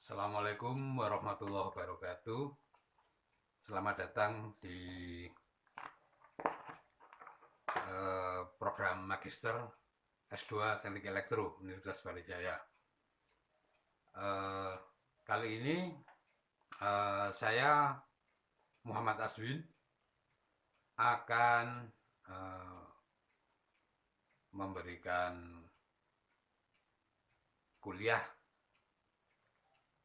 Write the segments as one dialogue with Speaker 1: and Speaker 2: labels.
Speaker 1: Assalamualaikum warahmatullahi wabarakatuh. Selamat datang di program Magister S2 Teknik Elektro Universitas Brawijaya. Kali ini saya Muhammad Aswin akan memberikan kuliah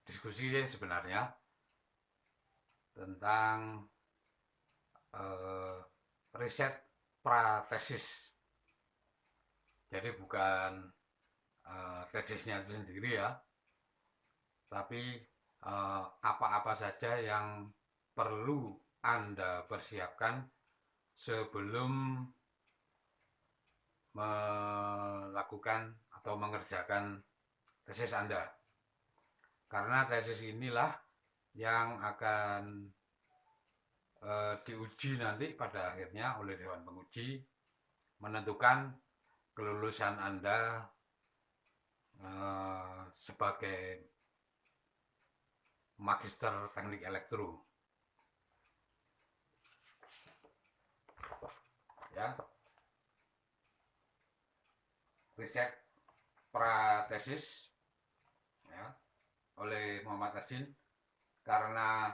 Speaker 1: diskusi sebenarnya tentang riset pratesis. Jadi bukan tesisnya itu sendiri ya, tapi apa-apa saja yang perlu Anda persiapkan sebelum melakukan atau mengerjakan tesis Anda. Karena tesis inilah yang akan diuji nanti pada akhirnya oleh Dewan Penguji, menentukan kelulusan Anda sebagai Magister Teknik Elektro. Ya, riset pratesis ya, oleh Muhammad Aswin, karena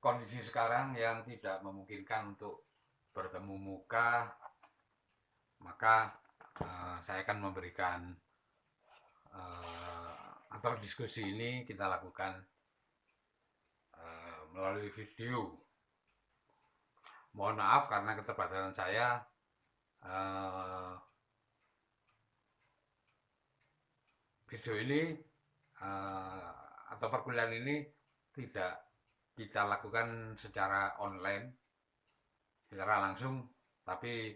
Speaker 1: kondisi sekarang yang tidak memungkinkan untuk bertemu muka, maka saya akan memberikan atau diskusi ini kita lakukan melalui video. Mohon maaf karena keterbatasan saya. Video ini atau perkuliahan ini tidak kita lakukan secara online, secara langsung, tapi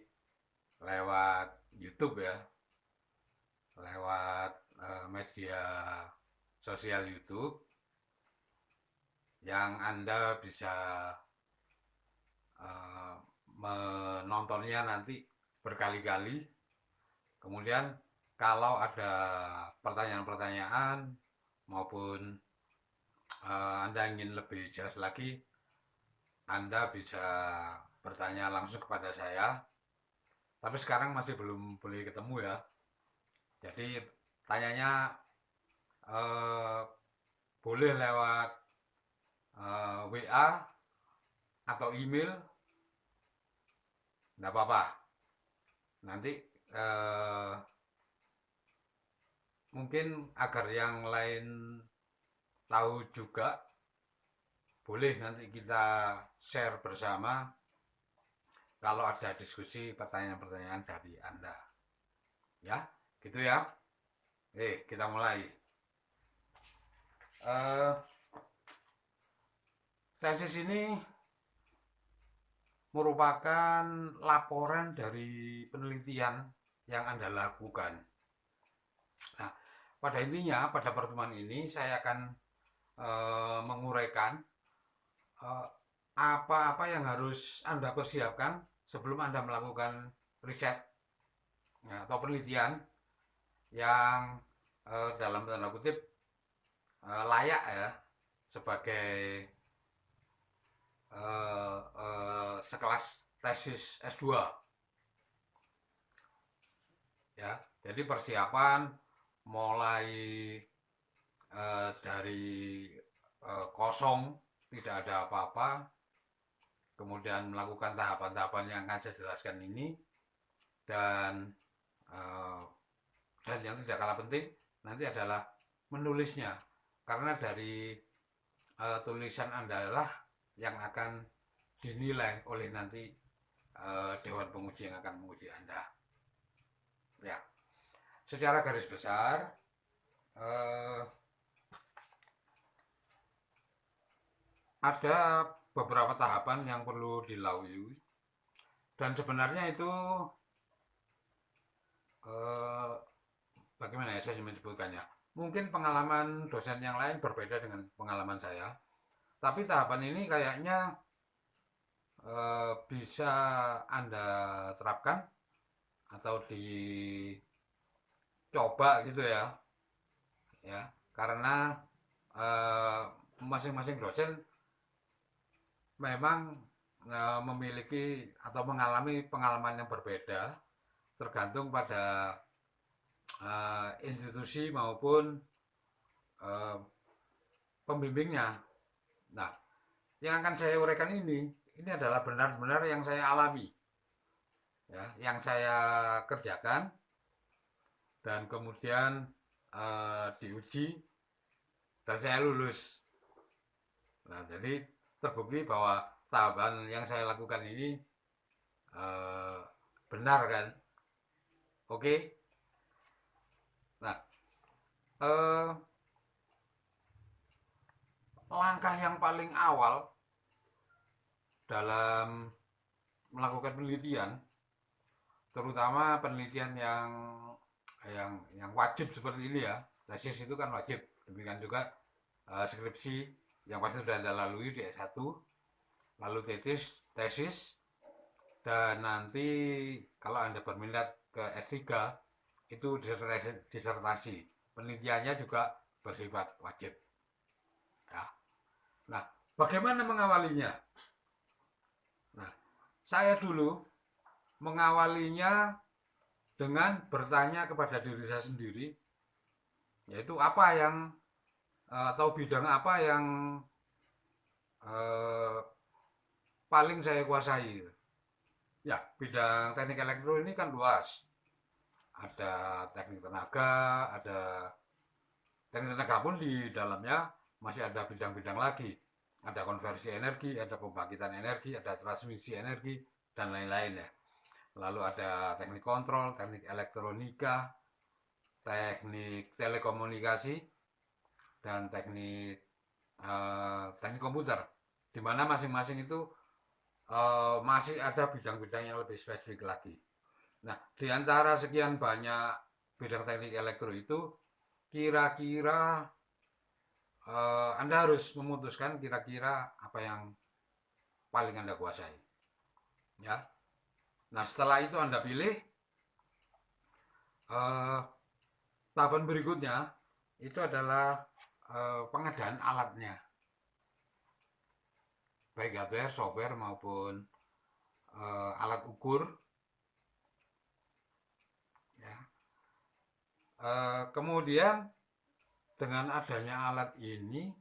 Speaker 1: lewat YouTube ya, lewat media sosial YouTube yang Anda bisa menontonnya nanti berkali-kali. Kemudian kalau ada pertanyaan-pertanyaan maupun Anda ingin lebih jelas lagi, Anda bisa bertanya langsung kepada saya. Tapi sekarang masih belum boleh ketemu ya. Jadi tanyanya boleh lewat WA atau email, enggak apa-apa. Nanti mungkin agar yang lain tahu juga, boleh nanti kita share bersama kalau ada diskusi pertanyaan-pertanyaan dari Anda. Ya, gitu ya. Kita mulai. Tesis ini merupakan laporan dari penelitian yang Anda lakukan. Nah, pada intinya pada pertemuan ini saya akan menguraikan apa-apa yang harus Anda persiapkan sebelum Anda melakukan riset ya, atau penelitian yang dalam tanda kutip layak ya sebagai sekelas tesis S2 ya. Jadi persiapan mulai dari kosong, tidak ada apa-apa, kemudian melakukan tahapan-tahapan yang akan saya jelaskan ini, dan yang tidak kalah penting nanti adalah menulisnya, karena dari tulisan Anda lah yang akan dinilai oleh nanti Dewan Penguji yang akan menguji Anda. Ya, secara garis besar ada beberapa tahapan yang perlu dilalui, dan sebenarnya itu bagaimana ya saya menyebutkannya, mungkin pengalaman dosen yang lain berbeda dengan pengalaman saya, tapi tahapan ini kayaknya bisa Anda terapkan atau dicoba gitu ya. karena masing-masing dosen memang memiliki atau mengalami pengalaman yang berbeda tergantung pada institusi maupun uh, pembimbingnya. Nah, yang akan saya uraikan ini adalah benar-benar yang saya alami, ya, yang saya kerjakan dan kemudian diuji dan saya lulus. Nah, jadi terbukti bahwa tahapan yang saya lakukan ini uh, benar kan? Oke. Nah, uh, langkah yang paling awal dalam melakukan penelitian, terutama penelitian yang wajib seperti ini ya, tesis itu kan wajib, demikian juga skripsi yang pasti sudah Anda lalui di S1, lalu tesis, dan nanti kalau Anda berminat ke S3 itu disertasi. Penelitiannya juga bersifat wajib. Ya. Nah, bagaimana mengawalinya? Nah, saya dulu mengawalinya dengan bertanya kepada diri saya sendiri, yaitu apa yang atau bidang apa yang paling saya kuasai. Ya, bidang teknik elektro ini kan luas. Ada teknik tenaga, ada teknik tenaga pun di dalamnya masih ada bidang-bidang lagi. Ada konversi energi, ada pembangkitan energi, ada transmisi energi, dan lain-lain ya. Lalu ada teknik kontrol, teknik elektronika, teknik telekomunikasi, dan teknik komputer, di mana masing-masing itu masih ada bidang-bidang yang lebih spesifik lagi. Nah, di antara sekian banyak bidang teknik elektro itu, kira-kira Anda harus memutuskan kira-kira apa yang paling Anda kuasai. Ya. Nah, setelah itu Anda pilih, tahapan berikutnya itu adalah pengadaan alatnya, baik hardware, software maupun alat ukur. Ya. Kemudian dengan adanya alat ini,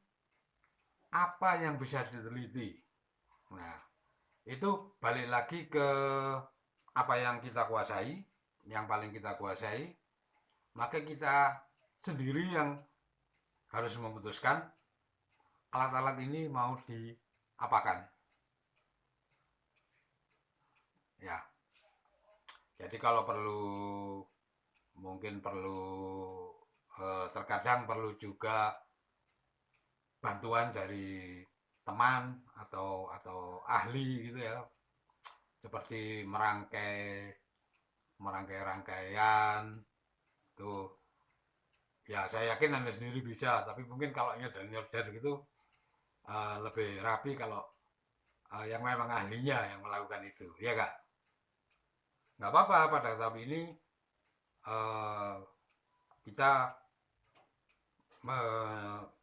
Speaker 1: apa yang bisa diteliti? Nah, itu balik lagi ke apa yang kita kuasai, yang paling kita kuasai, maka kita sendiri yang harus memutuskan alat-alat ini mau diapakan. Ya, jadi kalau perlu, mungkin perlu terkadang perlu juga bantuan dari teman atau ahli gitu ya, seperti merangkai rangkaian tuh. Ya, saya yakin Anda sendiri bisa, tapi mungkin kalau nyodar gitu lebih rapi kalau yang memang ahlinya yang melakukan itu, ya kak. Nggak apa-apa, pada tahap ini kita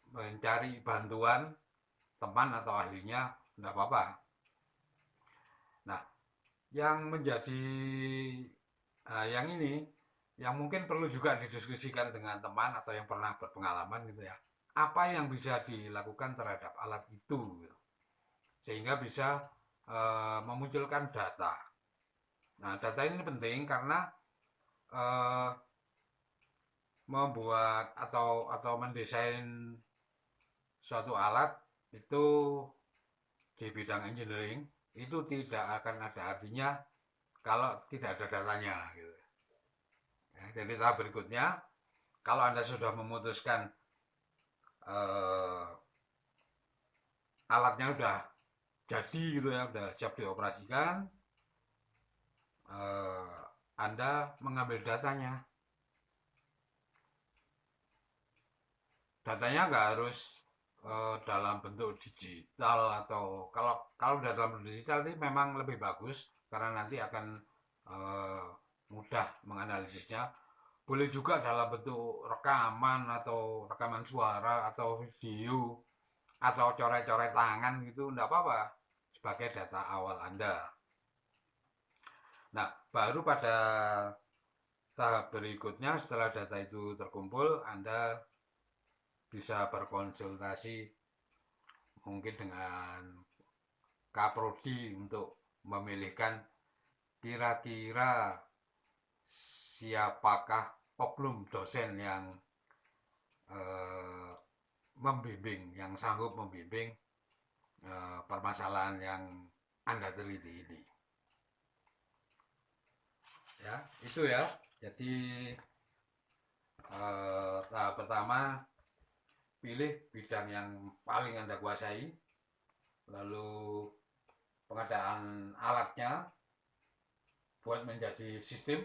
Speaker 1: mencari bantuan teman atau ahlinya, nggak apa-apa. Nah, yang menjadi yang ini, yang mungkin perlu juga didiskusikan dengan teman atau yang pernah berpengalaman gitu ya, apa yang bisa dilakukan terhadap alat itu gitu, sehingga bisa memunculkan data. Nah, data ini penting karena membuat atau mendesain suatu alat itu di bidang engineering itu tidak akan ada artinya kalau tidak ada datanya gitu. Ya, jadi tahap berikutnya, kalau Anda sudah memutuskan alatnya udah jadi gitu ya, udah siap dioperasikan, Anda mengambil datanya. Datanya nggak harus dalam bentuk digital, atau kalau dalam bentuk digital ini memang lebih bagus karena nanti akan mudah menganalisisnya. boleh juga dalam bentuk rekaman atau rekaman suara atau video atau coret-coret tangan gitu, enggak apa-apa sebagai data awal Anda. Nah, baru pada tahap berikutnya setelah data itu terkumpul, Anda bisa berkonsultasi mungkin dengan Kaprodi untuk memilihkan kira-kira siapakah oknum dosen yang eh, membimbing, yang sanggup membimbing permasalahan yang Anda teliti ini. Ya, itu ya. Jadi tahap pertama, pilih bidang yang paling Anda kuasai, lalu pengadaan alatnya buat menjadi sistem,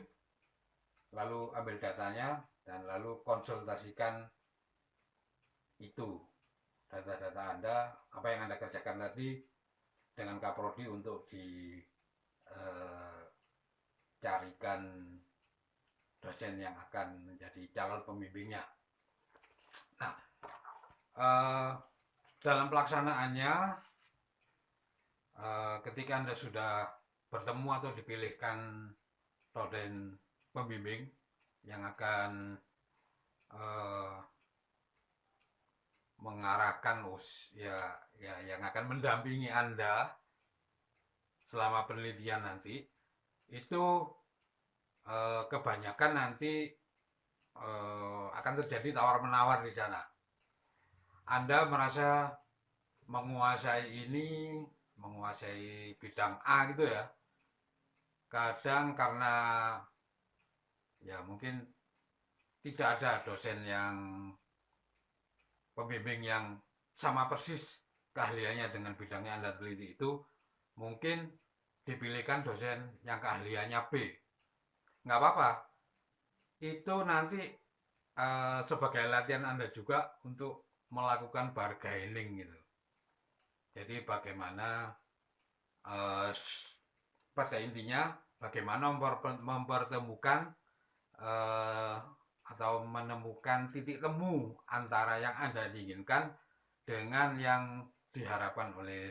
Speaker 1: lalu ambil datanya, dan lalu konsultasikan itu data-data Anda, apa yang Anda kerjakan tadi dengan Kaprodi untuk dicarikan dosen yang akan menjadi calon pembimbingnya. Nah, dalam pelaksanaannya, ketika Anda sudah bertemu atau dipilihkan dosen pembimbing yang akan mengarahkan yang akan mendampingi Anda selama penelitian nanti, itu kebanyakan nanti akan terjadi tawar-menawar di sana. Anda merasa menguasai bidang A gitu ya. Kadang karena ya mungkin tidak ada dosen yang pembimbing yang sama persis keahliannya dengan bidangnya Anda teliti itu, mungkin dipilihkan dosen yang keahliannya B. Nggak apa-apa, itu nanti sebagai latihan Anda juga untuk melakukan bargaining gitu. Jadi bagaimana pada intinya bagaimana mempertemukan atau menemukan titik temu antara yang Anda inginkan dengan yang diharapkan oleh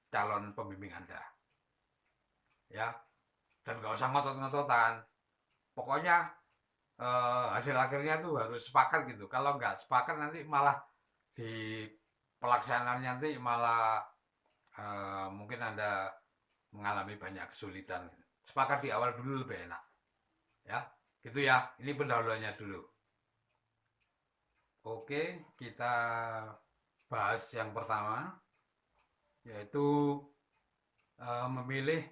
Speaker 1: calon pembimbing Anda. Ya, dan gak usah ngotot-ngototan. Pokoknya hasil akhirnya tuh harus sepakat gitu. Kalau nggak sepakat nanti malah di pelaksanaannya nanti malah mungkin Anda mengalami banyak kesulitan. Sepakat di awal dulu lebih enak. Ya, gitu ya. Ini pendahuluannya dulu. Oke, kita bahas yang pertama, yaitu memilih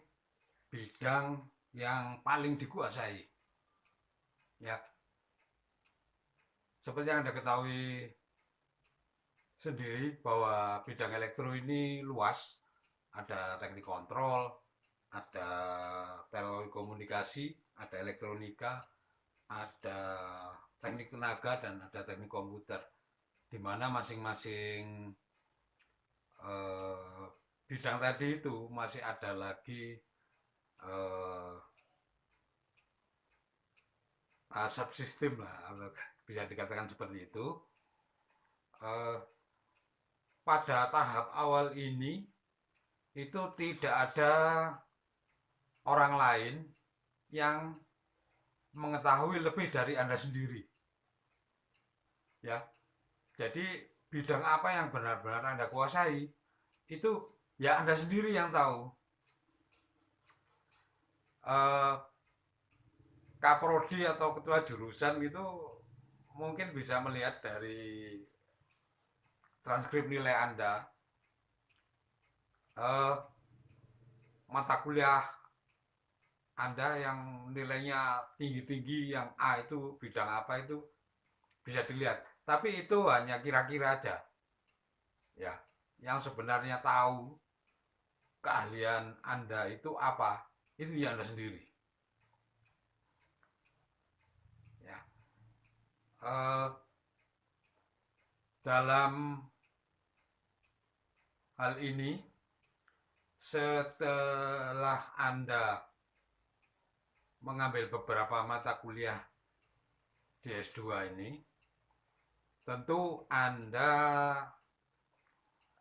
Speaker 1: bidang yang paling dikuasai. Ya, seperti yang Anda ketahui sendiri bahwa bidang elektro ini luas. Ada teknik kontrol, ada telekomunikasi, ada elektronika, ada teknik tenaga, dan ada teknik komputer, di mana masing-masing bidang tadi itu masih ada lagi subsistem lah, bisa dikatakan seperti itu. Pada tahap awal ini itu tidak ada orang lain yang mengetahui lebih dari Anda sendiri. Ya. Jadi bidang apa yang benar-benar Anda kuasai itu ya Anda sendiri yang tahu. Kaprodi atau ketua jurusan gitu mungkin bisa melihat dari transkrip nilai Anda, mata kuliah Anda yang nilainya tinggi-tinggi, yang A itu bidang apa itu bisa dilihat. Tapi itu hanya kira-kira aja. Ya, yang sebenarnya tahu keahlian Anda itu apa, itu ya Anda sendiri. Ya. Dalam hal ini, setelah Anda mengambil beberapa mata kuliah di S2 ini, tentu Anda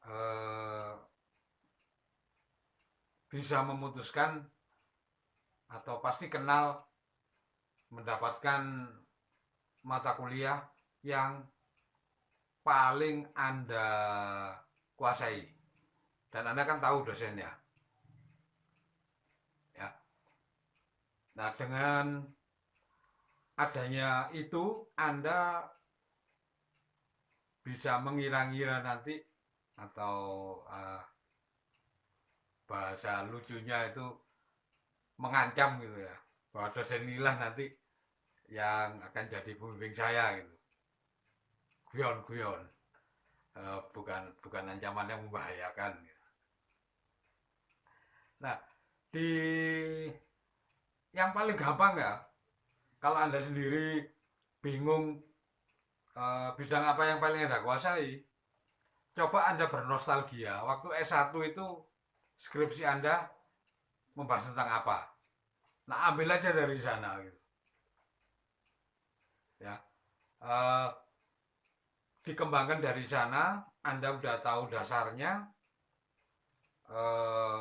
Speaker 1: eh, bisa memutuskan atau pasti kenal mendapatkan mata kuliah yang paling Anda kuasai, dan Anda kan tahu dosennya, ya. Nah, dengan adanya itu Anda bisa mengira-ngira nanti, atau bahasa lucunya itu mengancam gitu ya, bahwa dosen inilah nanti yang akan jadi pembimbing saya gitu. Guyon-guyon, bukan bukan ancaman yang membahayakan gitu. Nah, di yang paling gampang ya, kalau Anda sendiri bingung bidang apa yang paling Anda kuasai, coba Anda bernostalgia waktu S1 itu skripsi Anda membahas tentang apa. Nah, ambil aja dari sana gitu. Ya. Eh, Dikembangkan dari sana, Anda udah tahu dasarnya, eh,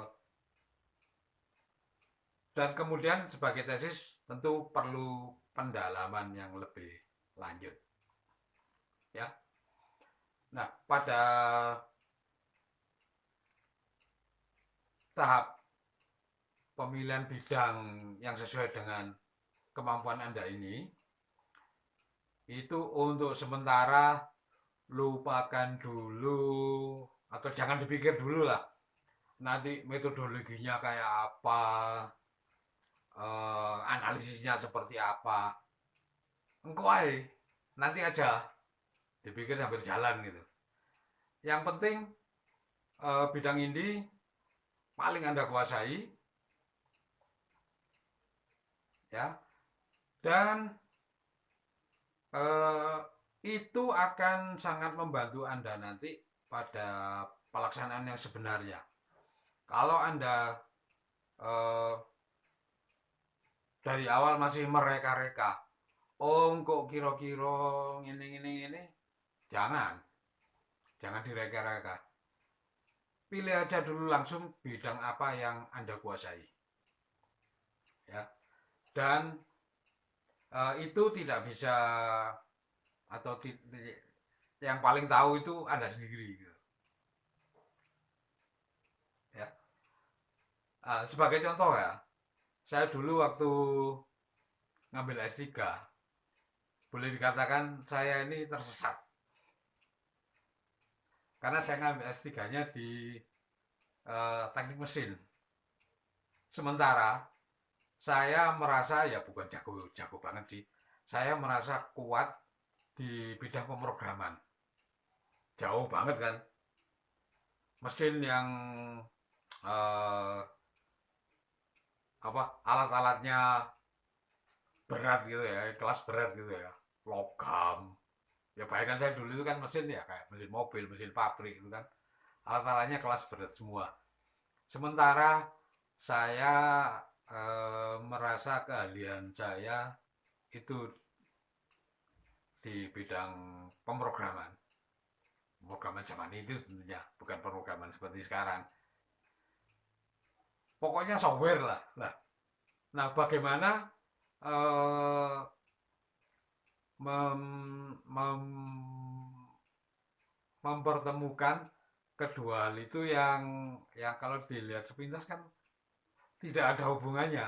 Speaker 1: dan kemudian sebagai tesis tentu perlu pendalaman yang lebih lanjut, ya. Nah, pada tahap pemilihan bidang yang sesuai dengan kemampuan Anda ini, itu untuk sementara lupakan dulu, atau jangan dipikir dulu lah nanti metodologinya kayak apa, analisisnya seperti apa. Engkau aja nanti aja dipikir sambil jalan gitu. Yang penting bidang ini paling Anda kuasai, ya, dan eh, itu akan sangat membantu Anda nanti pada pelaksanaan yang sebenarnya. Kalau Anda eh, dari awal masih mereka-reka, om kok kira-kira ini, jangan, jangan direka-reka. Pilih aja dulu langsung bidang apa yang Anda kuasai, ya. Dan itu tidak bisa, atau yang paling tahu itu Anda sendiri gitu, ya. Sebagai contoh ya, saya dulu waktu ngambil S3, boleh dikatakan saya ini tersesat, karena saya ngambil S3-nya di teknik mesin. Sementara saya merasa, ya bukan jago banget sih, saya merasa kuat di bidang pemrograman. Jauh banget kan, mesin yang eh, apa, alat-alatnya berat gitu ya, kelas berat gitu ya, logam. Ya bayangkan saya dulu itu kan mesin ya kayak mesin mobil, mesin pabrik itu kan, alat-alatnya kelas berat semua. Sementara saya merasa keahlian saya itu di bidang pemrograman. Pemrograman zaman itu tentunya, bukan pemrograman seperti sekarang. Pokoknya software lah. Nah, bagaimana eh, mem, mem, mempertemukan kedua hal itu yang kalau dilihat sepintas kan tidak ada hubungannya,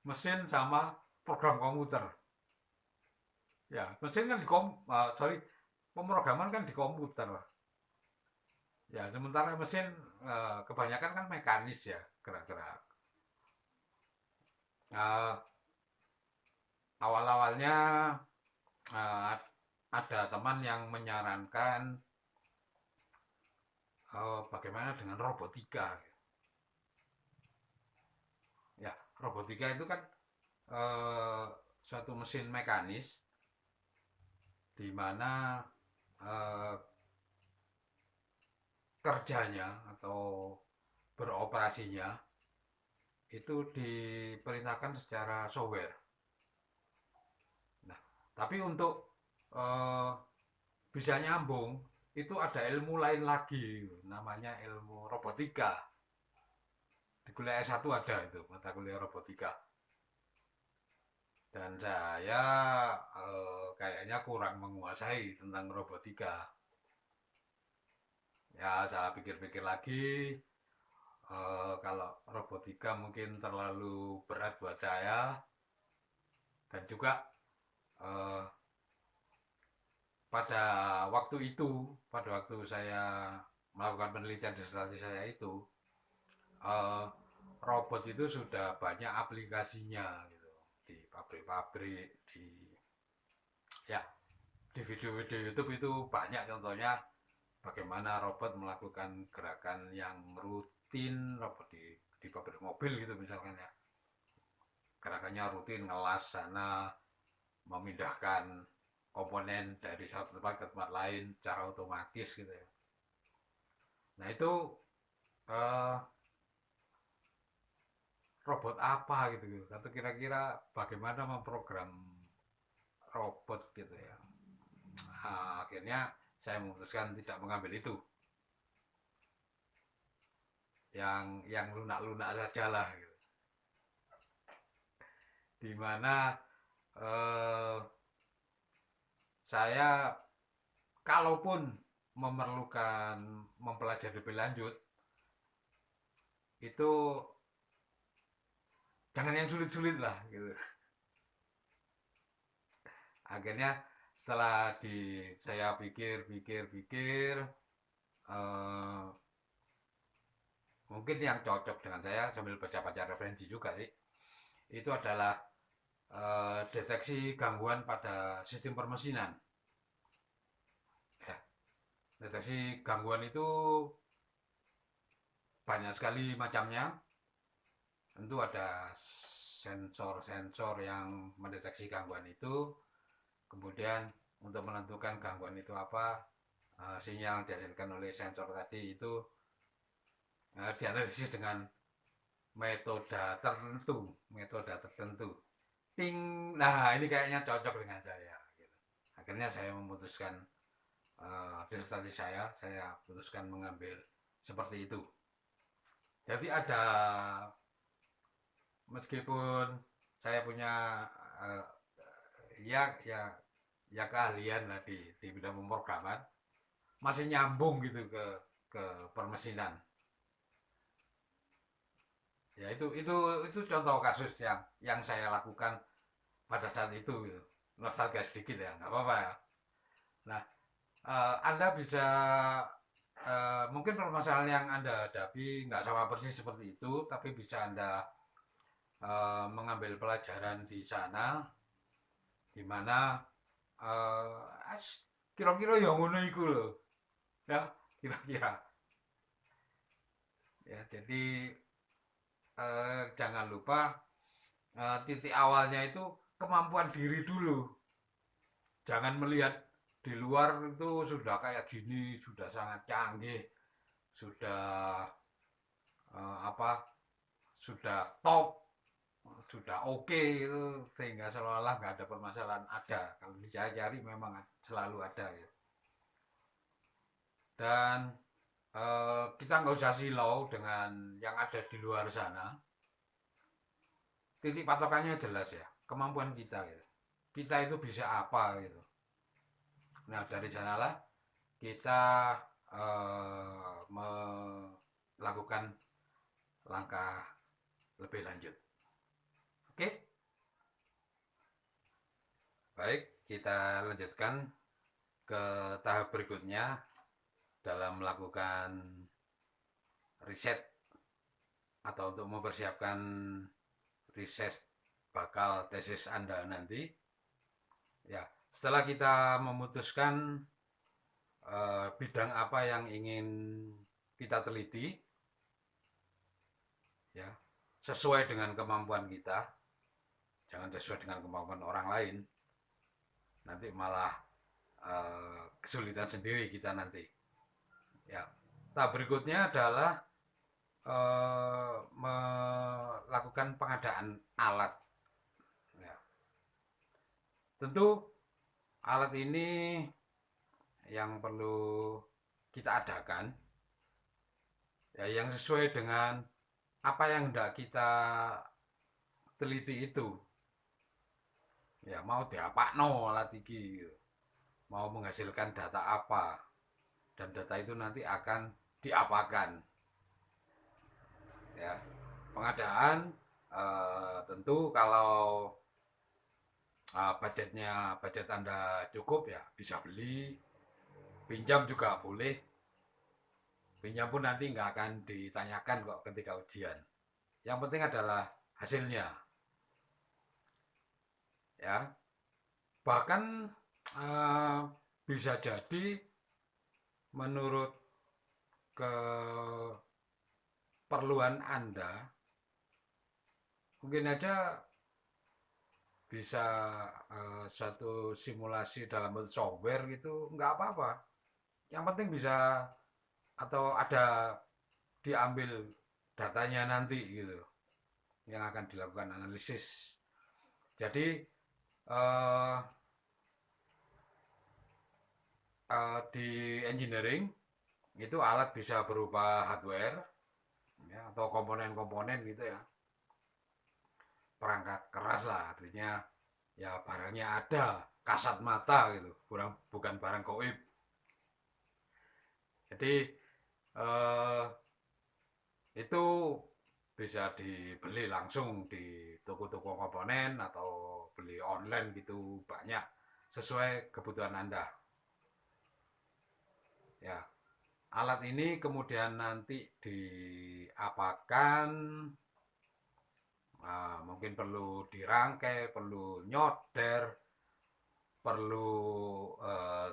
Speaker 1: mesin sama program komputer. Ya, mesin kan sorry, pemrograman kan di komputer. Ya, sementara mesin kebanyakan kan mekanis ya, gerak-gerak. Uh, Awal-awalnya uh, ada teman yang menyarankan bagaimana dengan robotika. Ya, robotika itu kan uh, suatu mesin mekanis di mana uh, kerjanya atau beroperasinya itu diperintahkan secara software. Nah, tapi untuk eh, bisa nyambung itu ada ilmu lain lagi, namanya ilmu robotika. Di kuliah S1 ada itu mata kuliah robotika. Dan saya kayaknya kurang menguasai tentang robotika. Ya, saya pikir-pikir lagi, kalau robotika mungkin terlalu berat buat saya, dan juga eh, pada pada waktu saya melakukan penelitian disertasi saya itu, eh, robot itu sudah banyak aplikasinya gitu, di pabrik-pabrik, ya di video-video YouTube itu banyak contohnya bagaimana robot melakukan gerakan yang rutin, robot di pabrik mobil gitu misalkan ya, gerakannya rutin, ngelas sana, memindahkan komponen dari satu tempat ke tempat lain secara otomatis gitu ya. Nah itu eh, robot apa gitu, atau kira-kira bagaimana memprogram robot gitu ya. Nah, akhirnya saya memutuskan tidak mengambil itu, yang lunak-lunak saja lah gitu. Dimana eh, saya kalaupun memerlukan mempelajari lebih lanjut, itu jangan yang sulit-sulit lah gitu. Akhirnya setelah saya pikir-pikir, eh, mungkin yang cocok dengan saya sambil baca-baca referensi juga sih, itu adalah deteksi gangguan pada sistem permesinan. Ya, deteksi gangguan itu banyak sekali macamnya. Tentu ada sensor-sensor yang mendeteksi gangguan itu. Kemudian untuk menentukan gangguan itu apa, sinyal yang dihasilkan oleh sensor tadi itu dianalisis dengan metode tertentu. Ting, nah ini kayaknya cocok dengan saya. Gitu. Akhirnya saya memutuskan disertasi saya putuskan mengambil seperti itu. Jadi ada, meskipun saya punya uh, ya ya ya keahlian lah di bidang pemrograman, masih nyambung gitu ke permesinan. Ya itu contoh kasus yang saya lakukan pada saat itu gitu. Nostalgia sedikit ya, nggak apa-apa ya. Nah, Anda bisa mungkin permasalahan yang Anda hadapi nggak sama persis seperti itu, tapi bisa Anda mengambil pelajaran di sana, di mana uh, kira-kira yang ngono iku loh, ya kira-kira. Ya, jadi jangan lupa titik awalnya itu kemampuan diri dulu. Jangan melihat di luar itu sudah kayak gini, sudah sangat canggih, sudah apa, sudah top, sudah oke itu, sehingga seolah-olah nggak ada permasalahan. Ada, kalau dicari-cari memang selalu ada ya. Dan kita nggak usah silau dengan yang ada di luar sana. Titik patokannya jelas ya, kemampuan kita gitu. Kita itu bisa apa gitu. Nah dari sanalah kita melakukan langkah lebih lanjut. Oke, baik, kita lanjutkan ke tahap berikutnya dalam melakukan riset atau untuk mempersiapkan riset bakal tesis Anda nanti. Ya, setelah kita memutuskan bidang apa yang ingin kita teliti, ya, sesuai dengan kemampuan kita, jangan sesuai dengan kemampuan orang lain, nanti malah kesulitan sendiri kita nanti. Ya, tahap berikutnya adalah melakukan pengadaan alat. Ya. Tentu alat ini yang perlu kita adakan ya yang sesuai dengan apa yang hendak kita teliti itu. Ya mau diapakno alat iki, mau menghasilkan data apa, dan data itu nanti akan diapakan. Ya, pengadaan tentu kalau budget Anda cukup ya bisa beli, pinjam juga boleh. Pinjam pun nanti nggak akan ditanyakan kok ketika ujian. Yang penting adalah hasilnya. Ya, bahkan uh, bisa jadi menurut keperluan Anda mungkin aja bisa suatu simulasi dalam bentuk software gitu nggak apa-apa, yang penting bisa atau ada diambil datanya nanti gitu yang akan dilakukan analisis. Jadi uh, di engineering itu alat bisa berupa hardware ya, atau komponen-komponen gitu ya, perangkat keras lah, artinya ya barangnya ada kasat mata gitu, bukan barang goib. Jadi eh, itu bisa dibeli langsung di toko-toko komponen atau beli online gitu, banyak sesuai kebutuhan Anda. Ya, alat ini kemudian nanti diapakan, mungkin perlu dirangkai, perlu nyodder, perlu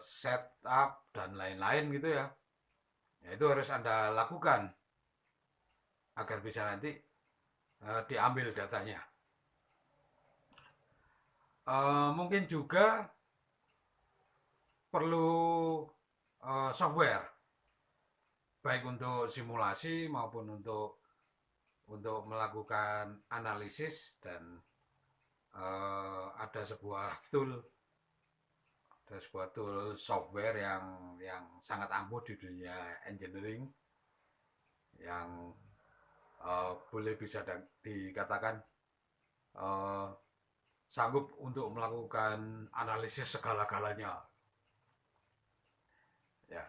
Speaker 1: setup dan lain-lain gitu ya. Ya itu harus Anda lakukan agar bisa nanti diambil datanya. Mungkin juga perlu software, baik untuk simulasi maupun untuk melakukan analisis, dan ada sebuah tool software yang sangat ampuh di dunia engineering yang boleh bisa dikatakan uh, sanggup untuk melakukan analisis segala-galanya. Ya,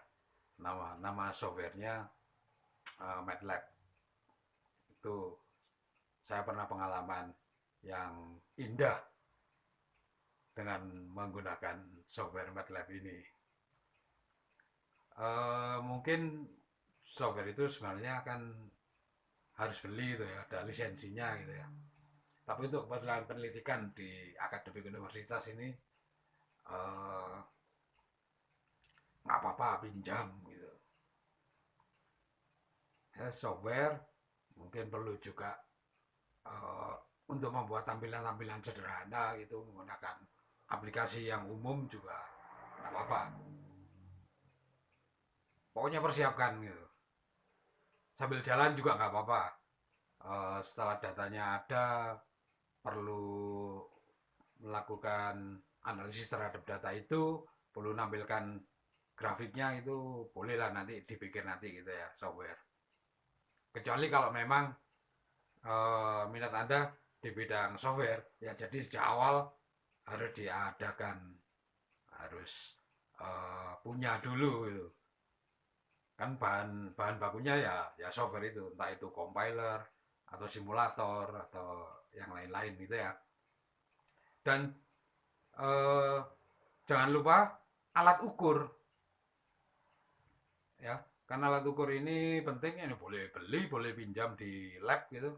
Speaker 1: nama softwarenya MATLAB. Itu saya pernah pengalaman yang indah dengan menggunakan software MATLAB ini. Mungkin software itu sebenarnya kan harus beli itu ya, ada lisensinya gitu ya. Tapi untuk kebetulan penelitian di akademik universitas ini eh, nggak apa-apa pinjam gitu. Ya, software mungkin perlu juga uh, untuk membuat tampilan-tampilan sederhana gitu menggunakan aplikasi yang umum juga nggak apa-apa. Pokoknya persiapkan gitu. Sambil jalan juga nggak apa-apa. Setelah datanya ada, perlu melakukan analisis terhadap data itu, perlu menampilkan grafiknya, itu bolehlah nanti dipikir nanti gitu ya software. Kecuali kalau memang minat Anda di bidang software, ya jadi sejak awal harus diadakan, harus punya dulu gitu. Kan bahan bakunya ya software itu, entah itu compiler atau simulator atau yang lain-lain gitu ya. Dan eh, jangan lupa alat ukur ya, karena alat ukur ini penting, ini boleh beli boleh pinjam di lab gitu,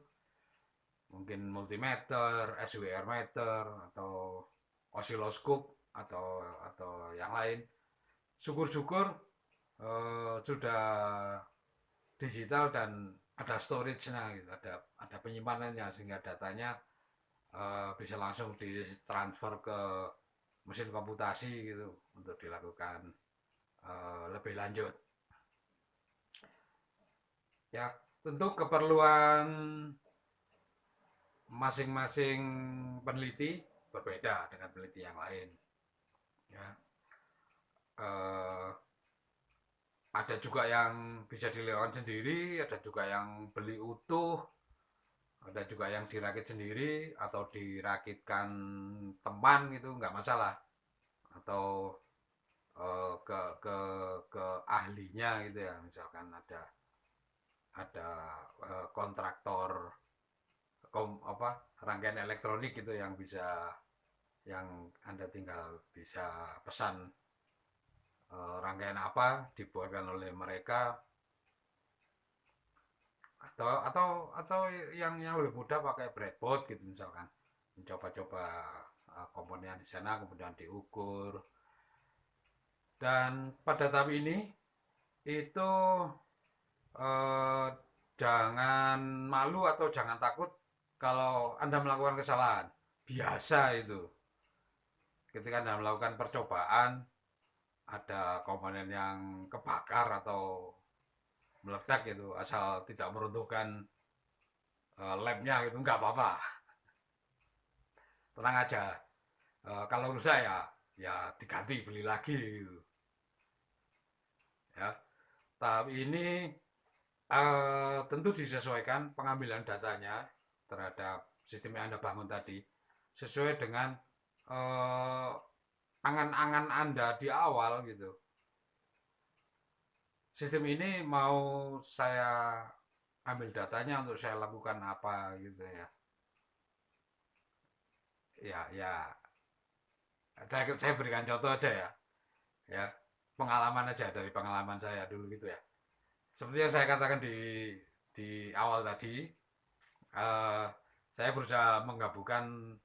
Speaker 1: mungkin multimeter, SWR meter, atau osiloskop, atau yang lain. Syukur-syukur sudah digital dan ada storage-nya gitu, ada penyimpanannya sehingga datanya bisa langsung ditransfer ke mesin komputasi gitu untuk dilakukan lebih lanjut. Ya, tentu keperluan masing-masing peneliti berbeda dengan peneliti yang lain. Ya, eh, ada juga yang bisa dilakukan sendiri, ada juga yang beli utuh, ada juga yang dirakit sendiri atau dirakitkan teman gitu, nggak masalah. Atau ke ke ahlinya gitu ya, misalkan ada kontraktor apa rangkaian elektronik gitu yang bisa, yang Anda tinggal bisa pesan rangkaian apa dibuatkan oleh mereka, atau yang lebih mudah pakai breadboard gitu misalkan, mencoba-coba komponen di sana kemudian diukur. Dan pada tahap ini itu eh, jangan malu atau jangan takut kalau Anda melakukan kesalahan. Biasa itu. Ketika Anda melakukan percobaan, ada komponen yang kebakar atau meledak gitu, asal tidak meruntuhkan labnya gitu, nggak apa-apa. Tenang aja. Kalau rusak ya diganti, beli lagi gitu. Ya. Tahap ini tentu disesuaikan pengambilan datanya terhadap sistem yang Anda bangun tadi sesuai dengan eh, angan-angan Anda di awal gitu. Sistem ini mau saya ambil datanya untuk saya lakukan apa gitu ya. Ya, saya berikan contoh aja ya. Ya, pengalaman aja dari pengalaman saya dulu gitu ya. Seperti yang saya katakan di awal tadi, eh, saya berusaha menggabungkan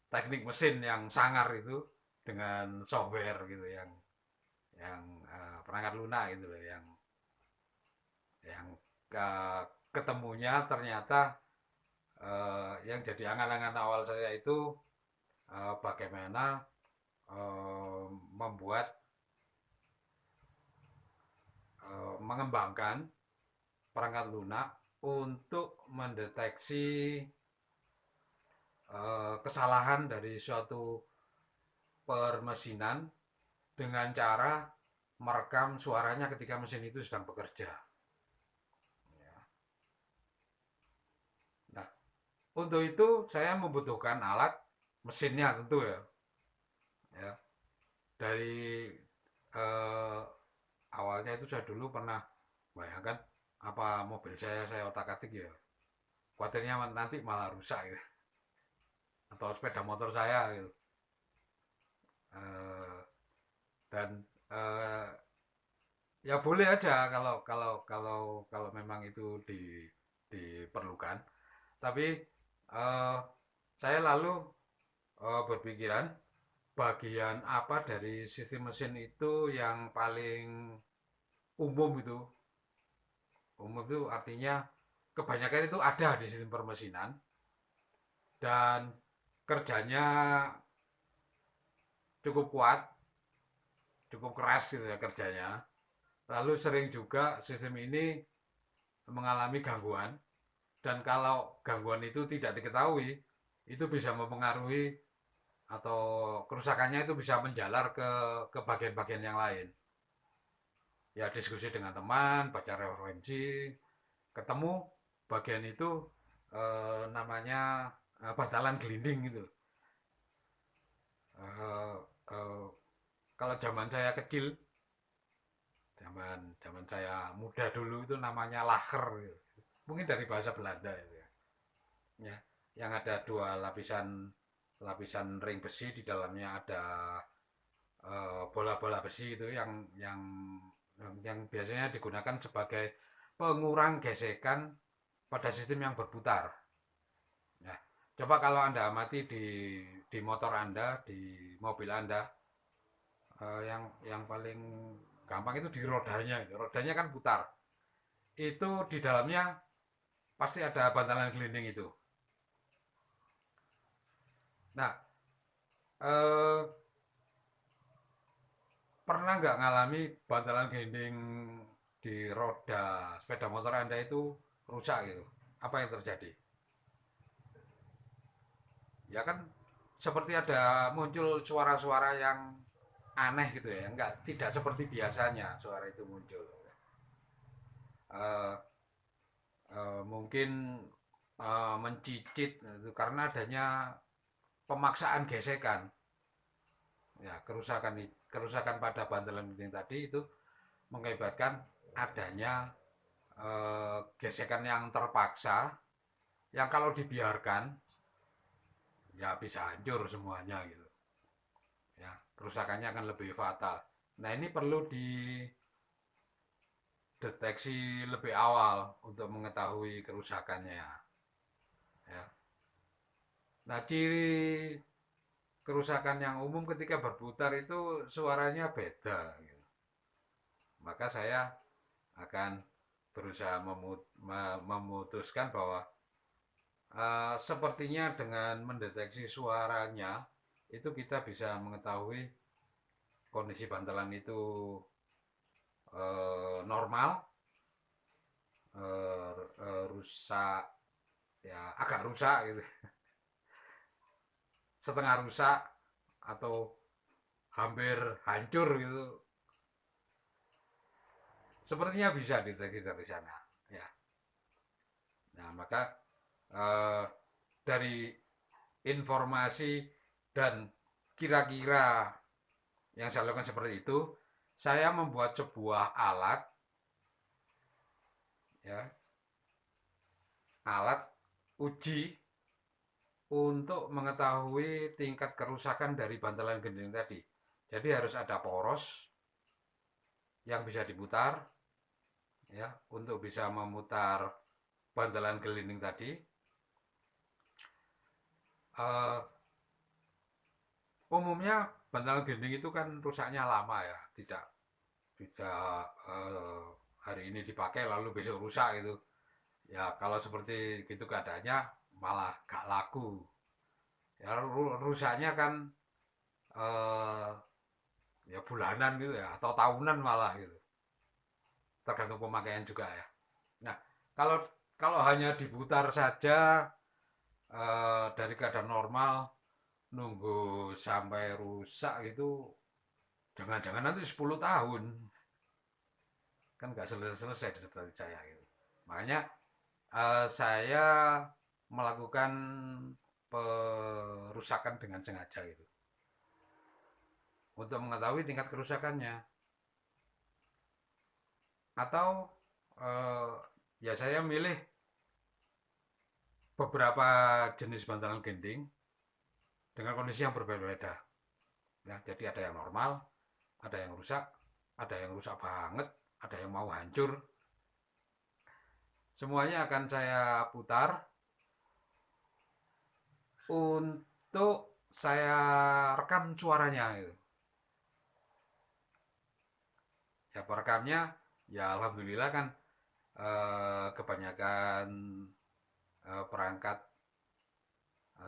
Speaker 1: teknik mesin yang sangar itu dengan software gitu yang perangkat lunak gitu loh, yang ketemunya ternyata yang jadi angan-angan awal saya itu bagaimana membuat mengembangkan perangkat lunak untuk mendeteksi kesalahan dari suatu permesinan dengan cara merekam suaranya ketika mesin itu sedang bekerja. Nah, untuk itu saya membutuhkan alat mesinnya tentu ya. Ya, dari eh, awalnya itu saya dulu pernah bayangkan apa mobil saya otak-atik ya. Kuatirnya nanti malah rusak gitu. Atau sepeda motor saya gitu. Eh, dan eh, ya boleh aja kalau kalau kalau kalau memang itu diperlukan. Tapi eh, saya lalu berpikiran bagian apa dari sistem mesin itu yang paling umum itu. Umum itu artinya kebanyakan itu ada di sistem permesinan dan kerjanya cukup kuat, cukup keras gitu ya kerjanya. Lalu sering juga sistem ini mengalami gangguan, dan kalau gangguan itu tidak diketahui, itu bisa mempengaruhi atau kerusakannya itu bisa menjalar ke bagian-bagian yang lain. Ya diskusi dengan teman, baca referensi, ketemu bagian itu namanya bantalan gelinding gitu. Eh, eh, Kalau zaman saya kecil, zaman zaman saya muda dulu itu namanya laker gitu. Mungkin dari bahasa Belanda itu ya. Ya, yang ada dua lapisan lapisan ring besi, di dalamnya ada bola-bola besi itu yang biasanya digunakan sebagai pengurang gesekan pada sistem yang berputar. Ya, coba kalau Anda amati di motor Anda, di mobil Anda, yang paling gampang itu di rodanya. Rodanya kan putar. Itu di dalamnya pasti ada bantalan gelinding itu. Nah, eh, pernah nggak ngalami bantalan gelinding di roda sepeda motor Anda itu rusak gitu, apa yang terjadi? Ya kan seperti ada muncul suara-suara yang aneh gitu ya, enggak, tidak seperti biasanya suara itu muncul. Eh, Mungkin mencicit itu karena adanya pemaksaan gesekan. Ya, kerusakan pada bantalan dinding tadi itu mengakibatkan adanya gesekan yang terpaksa, yang kalau dibiarkan ya bisa hancur semuanya gitu. Ya, kerusakannya akan lebih fatal. Nah, ini perlu dideteksi lebih awal untuk mengetahui kerusakannya. Ya. Nah, ciri kerusakan yang umum ketika berputar itu suaranya beda gitu. Maka saya akan berusaha memutuskan bahwa sepertinya dengan mendeteksi suaranya itu kita bisa mengetahui kondisi bantalan itu normal, rusak, ya agak rusak gitu, setengah rusak, atau hampir hancur gitu. Sepertinya bisa deteksi dari sana. Ya, nah maka eh, dari informasi dan kira-kira yang saya lakukan seperti itu, saya membuat sebuah alat, ya, alat uji untuk mengetahui tingkat kerusakan dari bantalan gending tadi. Jadi harus ada poros yang bisa diputar, ya, untuk bisa memutar bantalan gelinding tadi. Uh, Umumnya bantalan gelinding itu kan rusaknya lama ya, tidak hari ini dipakai lalu besok rusak gitu. Ya kalau seperti gitu keadaannya malah gak laku. Ya rusaknya kan eh, ya bulanan gitu ya, atau tahunan malah gitu. Tergantung pemakaian juga ya. Nah, kalau kalau hanya diputar saja dari keadaan normal nunggu sampai rusak itu, jangan-jangan nanti 10 tahun kan nggak selesai-selesai di setelah saya gitu. Makanya saya melakukan perusakan dengan sengaja gitu untuk mengetahui tingkat kerusakannya. Atau eh, ya saya milih beberapa jenis bantalan gending dengan kondisi yang berbeda-beda. Ya, jadi ada yang normal, ada yang rusak, ada yang rusak banget, ada yang mau hancur. Semuanya akan saya putar untuk saya rekam suaranya gitu. Ya perekamnya ya alhamdulillah kan kebanyakan perangkat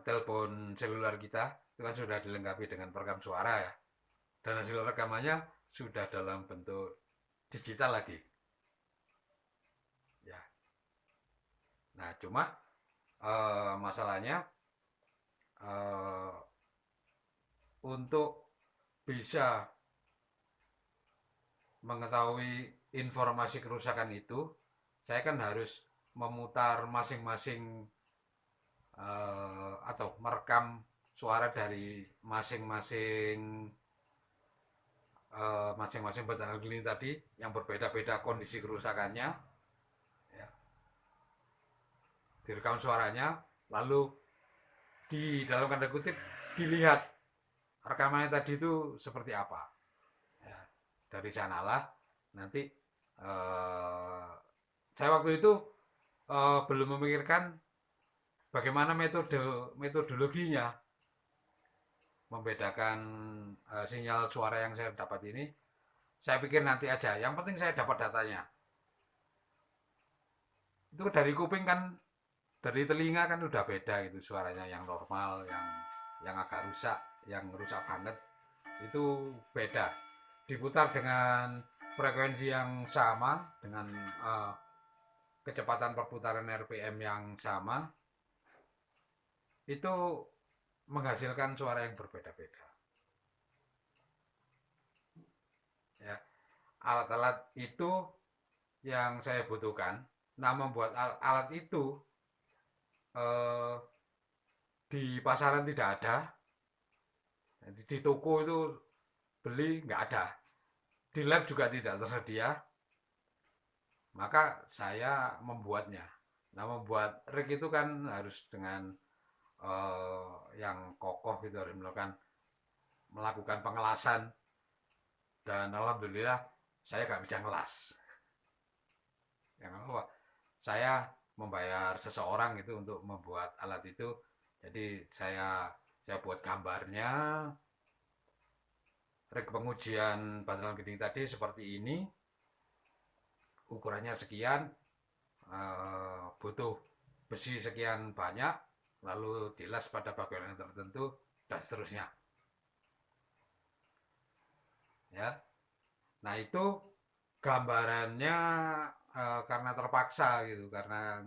Speaker 1: telepon seluler kita itu kan sudah dilengkapi dengan perekam suara ya, dan hasil rekamannya sudah dalam bentuk digital lagi ya. Nah cuma masalahnya uh, untuk bisa mengetahui informasi kerusakan itu, saya kan harus memutar masing-masing atau merekam suara dari masing-masing masing-masing bantalan gelinding tadi yang berbeda-beda kondisi kerusakannya, ya, direkam suaranya, lalu di dalam tanda kutip dilihat rekamannya tadi itu seperti apa. Ya, dari sanalah nanti saya waktu itu belum memikirkan bagaimana metodologinya membedakan sinyal suara yang saya dapat ini. Saya pikir nanti aja, yang penting saya dapat datanya. Itu dari kuping kan, dari telinga kan udah beda gitu suaranya, yang normal, yang agak rusak, yang rusak banget itu beda. Diputar dengan frekuensi yang sama dengan kecepatan perputaran RPM yang sama itu menghasilkan suara yang berbeda-beda. Ya, alat-alat itu yang saya butuhkan. Nah, membuat alat itu eh, di pasaran tidak ada. Jadi di toko itu beli nggak ada. Di lab juga tidak tersedia. Maka saya membuatnya. Nah, membuat rig itu kan harus dengan yang kokoh gitu, harus melakukan pengelasan, dan alhamdulillah saya nggak bisa ngelas. Yang apa? Saya membayar seseorang itu untuk membuat alat itu. Jadi saya buat gambarnya, rig pengujian bantalan gending tadi seperti ini, ukurannya sekian, butuh besi sekian banyak, lalu dilas pada bagian yang tertentu, dan seterusnya. Ya, nah itu gambarannya karena terpaksa gitu, karena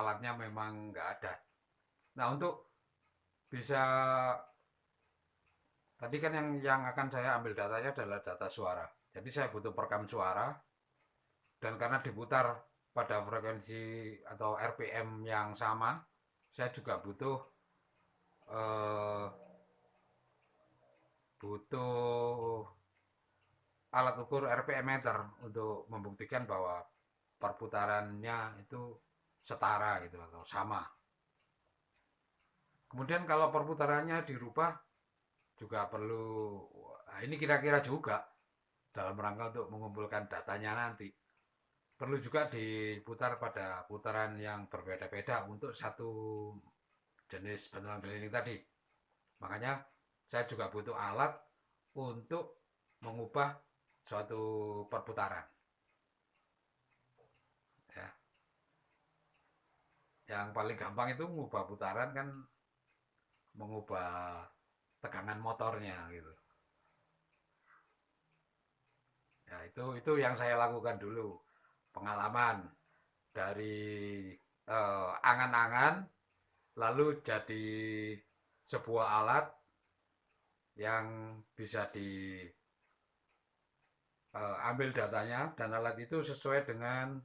Speaker 1: alatnya memang nggak ada. Nah, untuk bisa, tadi kan yang akan saya ambil datanya adalah data suara. Jadi saya butuh perekam suara, dan karena diputar pada frekuensi atau RPM yang sama, saya juga butuh eh, butuh alat ukur RPM meter untuk membuktikan bahwa perputarannya itu setara gitu atau sama. Kemudian kalau perputarannya dirubah juga perlu, nah ini kira-kira juga dalam rangka untuk mengumpulkan datanya nanti. Perlu juga diputar pada putaran yang berbeda-beda untuk satu jenis bantalan keliling tadi. Makanya saya juga butuh alat untuk mengubah suatu perputaran. Ya, yang paling gampang itu mengubah putaran kan, mengubah tegangan motornya gitu. Ya, itu yang saya lakukan dulu. Pengalaman dari angan-angan lalu jadi sebuah alat yang bisa diambil datanya, dan alat itu sesuai dengan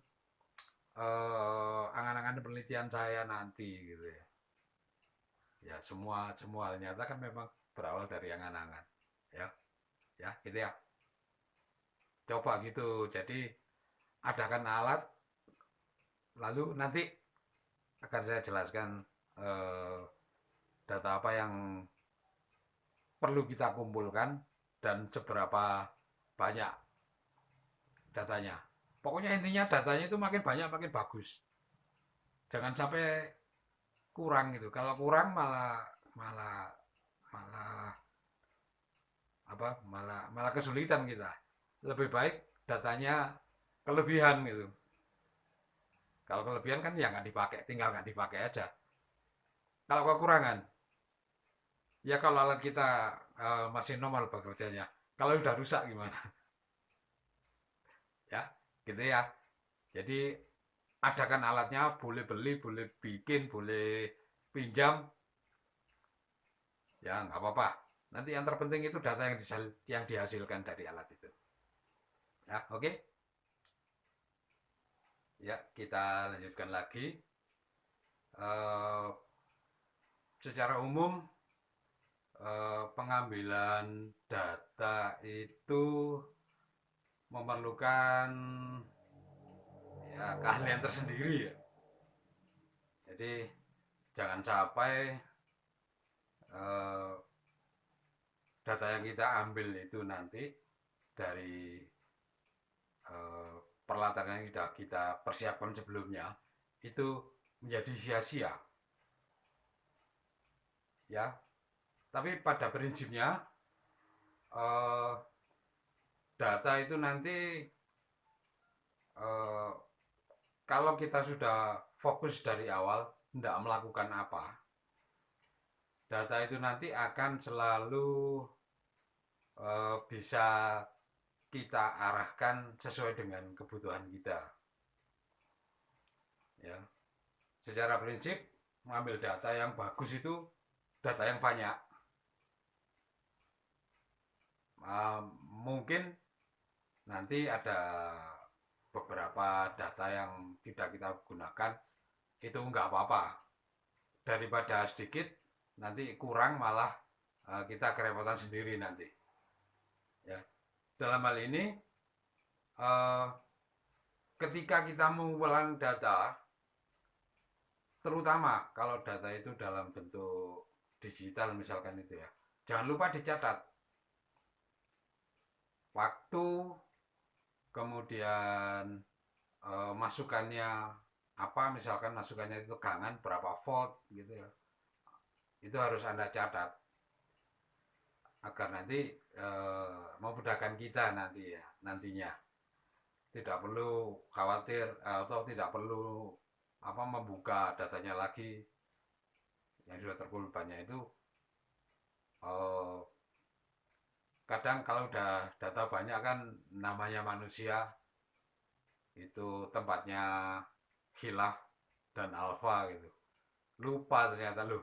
Speaker 1: angan-angan penelitian saya nanti gitu ya. Ya, semua hal nyata kan memang berawal dari angan-angan. Ya, ya gitu ya. Coba gitu. Jadi adakan alat, lalu nanti akan saya jelaskan eh, data apa yang perlu kita kumpulkan dan seberapa banyak datanya. Pokoknya intinya datanya itu makin banyak makin bagus. Jangan sampai kurang gitu. Kalau kurang malah malah malah apa? Malah kesulitan kita. Lebih baik datanya kelebihan gitu. Kalau kelebihan kan ya nggak dipakai, tinggal nggak dipakai aja. Kalau kekurangan, ya kalau alat kita masih normal bekerjanya. Kalau udah rusak gimana? Ya, gitu ya. Jadi adakan alatnya, boleh beli, boleh bikin, boleh pinjam, ya nggak apa-apa. Nanti yang terpenting itu data yang dihasilkan dari alat itu. Ya, oke. Ya, kita lanjutkan lagi. Eh, Secara umum pengambilan data itu memerlukan ya keahlian tersendiri ya. Jadi jangan sampai eh, data yang kita ambil itu nanti dari eh, peralatan yang sudah kita persiapkan sebelumnya itu menjadi sia-sia ya. Tapi pada prinsipnya eh, data itu nanti eh, kalau kita sudah fokus dari awal tidak melakukan apa, data itu nanti akan selalu bisa kita arahkan sesuai dengan kebutuhan kita. ya. Secara prinsip mengambil data yang bagus itu data yang banyak. Mungkin nanti ada beberapa data yang tidak kita gunakan, itu nggak apa-apa. Daripada sedikit nanti kurang, malah kita kerepotan sendiri nanti, ya. Dalam hal ini, uh, ketika kita mengumpulkan data, terutama kalau data itu dalam bentuk digital misalkan itu ya, jangan lupa dicatat waktu, kemudian masukannya apa, misalkan masukannya itu tegangan berapa volt gitu ya, itu harus Anda catat agar nanti memudahkan kita nantinya tidak perlu khawatir atau tidak perlu membuka datanya lagi yang sudah terkumpul banyak itu. Kadang kalau udah data banyak kan, namanya manusia itu tempatnya khilaf dan alfa gitu, lupa ternyata, loh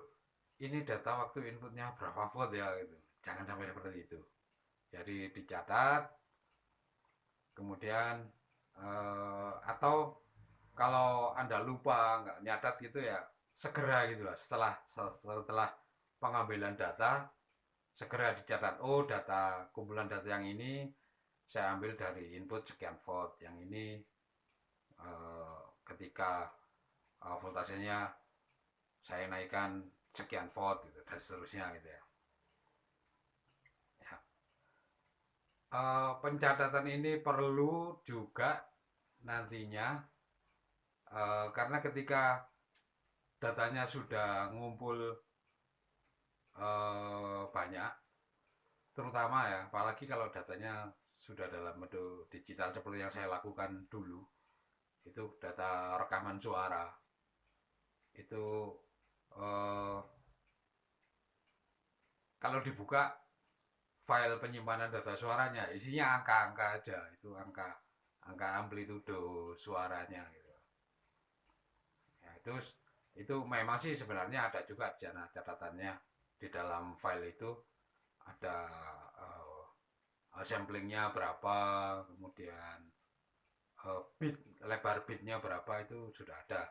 Speaker 1: ini data waktu inputnya berapa volt ya gitu. Jangan sampai seperti itu. Jadi dicatat, kemudian atau kalau Anda lupa nggak nyatat gitu ya, segera gitu lah, setelah pengambilan data segera dicatat, oh data, kumpulan data yang ini saya ambil dari input sekian volt, yang ini ketika voltasenya saya naikkan sekian volt gitu, dan seterusnya gitu ya. Pencatatan ini perlu juga nantinya, karena ketika datanya sudah ngumpul banyak, terutama ya, apalagi kalau datanya sudah dalam bentuk digital seperti yang saya lakukan dulu, itu data rekaman suara itu kalau dibuka file penyimpanan data suaranya, isinya angka-angka aja, itu angka amplitudo suaranya gitu. Ya, itu memang sih sebenarnya ada juga catatannya di dalam file itu, ada samplingnya berapa, kemudian lebar bitnya berapa, itu sudah ada.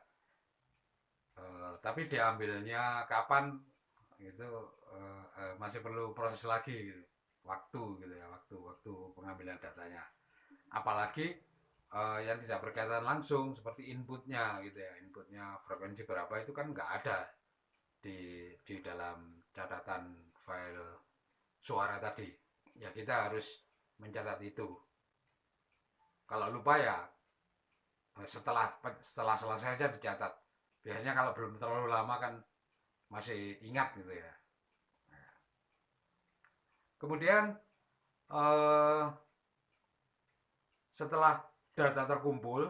Speaker 1: Tapi diambilnya kapan gitu masih perlu proses lagi gitu. Waktu gitu ya, waktu pengambilan datanya, apalagi yang tidak berkaitan langsung seperti inputnya gitu ya, inputnya frekuensi berapa, itu kan nggak ada di dalam catatan file suara tadi, ya kita harus mencatat itu. Kalau lupa ya setelah selesai aja dicatat, biasanya kalau belum terlalu lama kan masih ingat gitu ya. Kemudian setelah data terkumpul,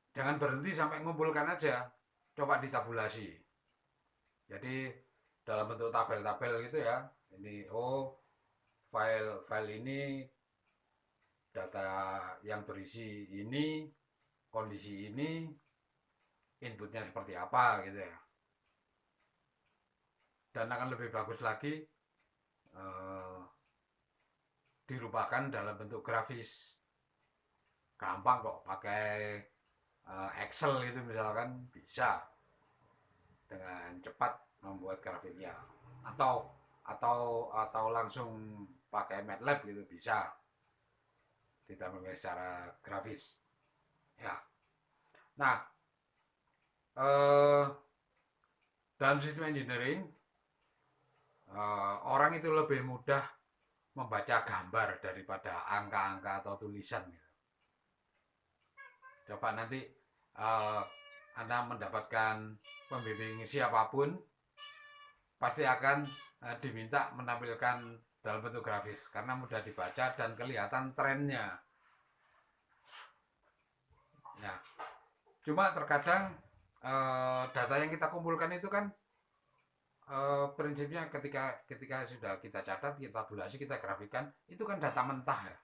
Speaker 1: jangan berhenti sampai mengumpulkan aja, coba ditabulasi. Jadi dalam bentuk tabel-tabel gitu ya, ini file ini data yang berisi ini, kondisi ini, inputnya seperti apa gitu ya. Dan akan lebih bagus lagi dirupakan dalam bentuk grafis. Gampang kok, pakai Excel itu misalkan, bisa dengan cepat membuat grafiknya, atau langsung pakai MATLAB gitu, bisa ditampilkan secara grafis ya. Nah, dalam sistem engineering orang itu lebih mudah membaca gambar daripada angka-angka atau tulisan gitu. Coba nanti Anda mendapatkan pembimbing siapapun, pasti akan diminta menampilkan dalam bentuk grafis, karena mudah dibaca dan kelihatan trennya ya. Cuma terkadang data yang kita kumpulkan itu kan prinsipnya ketika sudah kita catat, kita tabulasi, kita grafikan, itu kan data mentah ya,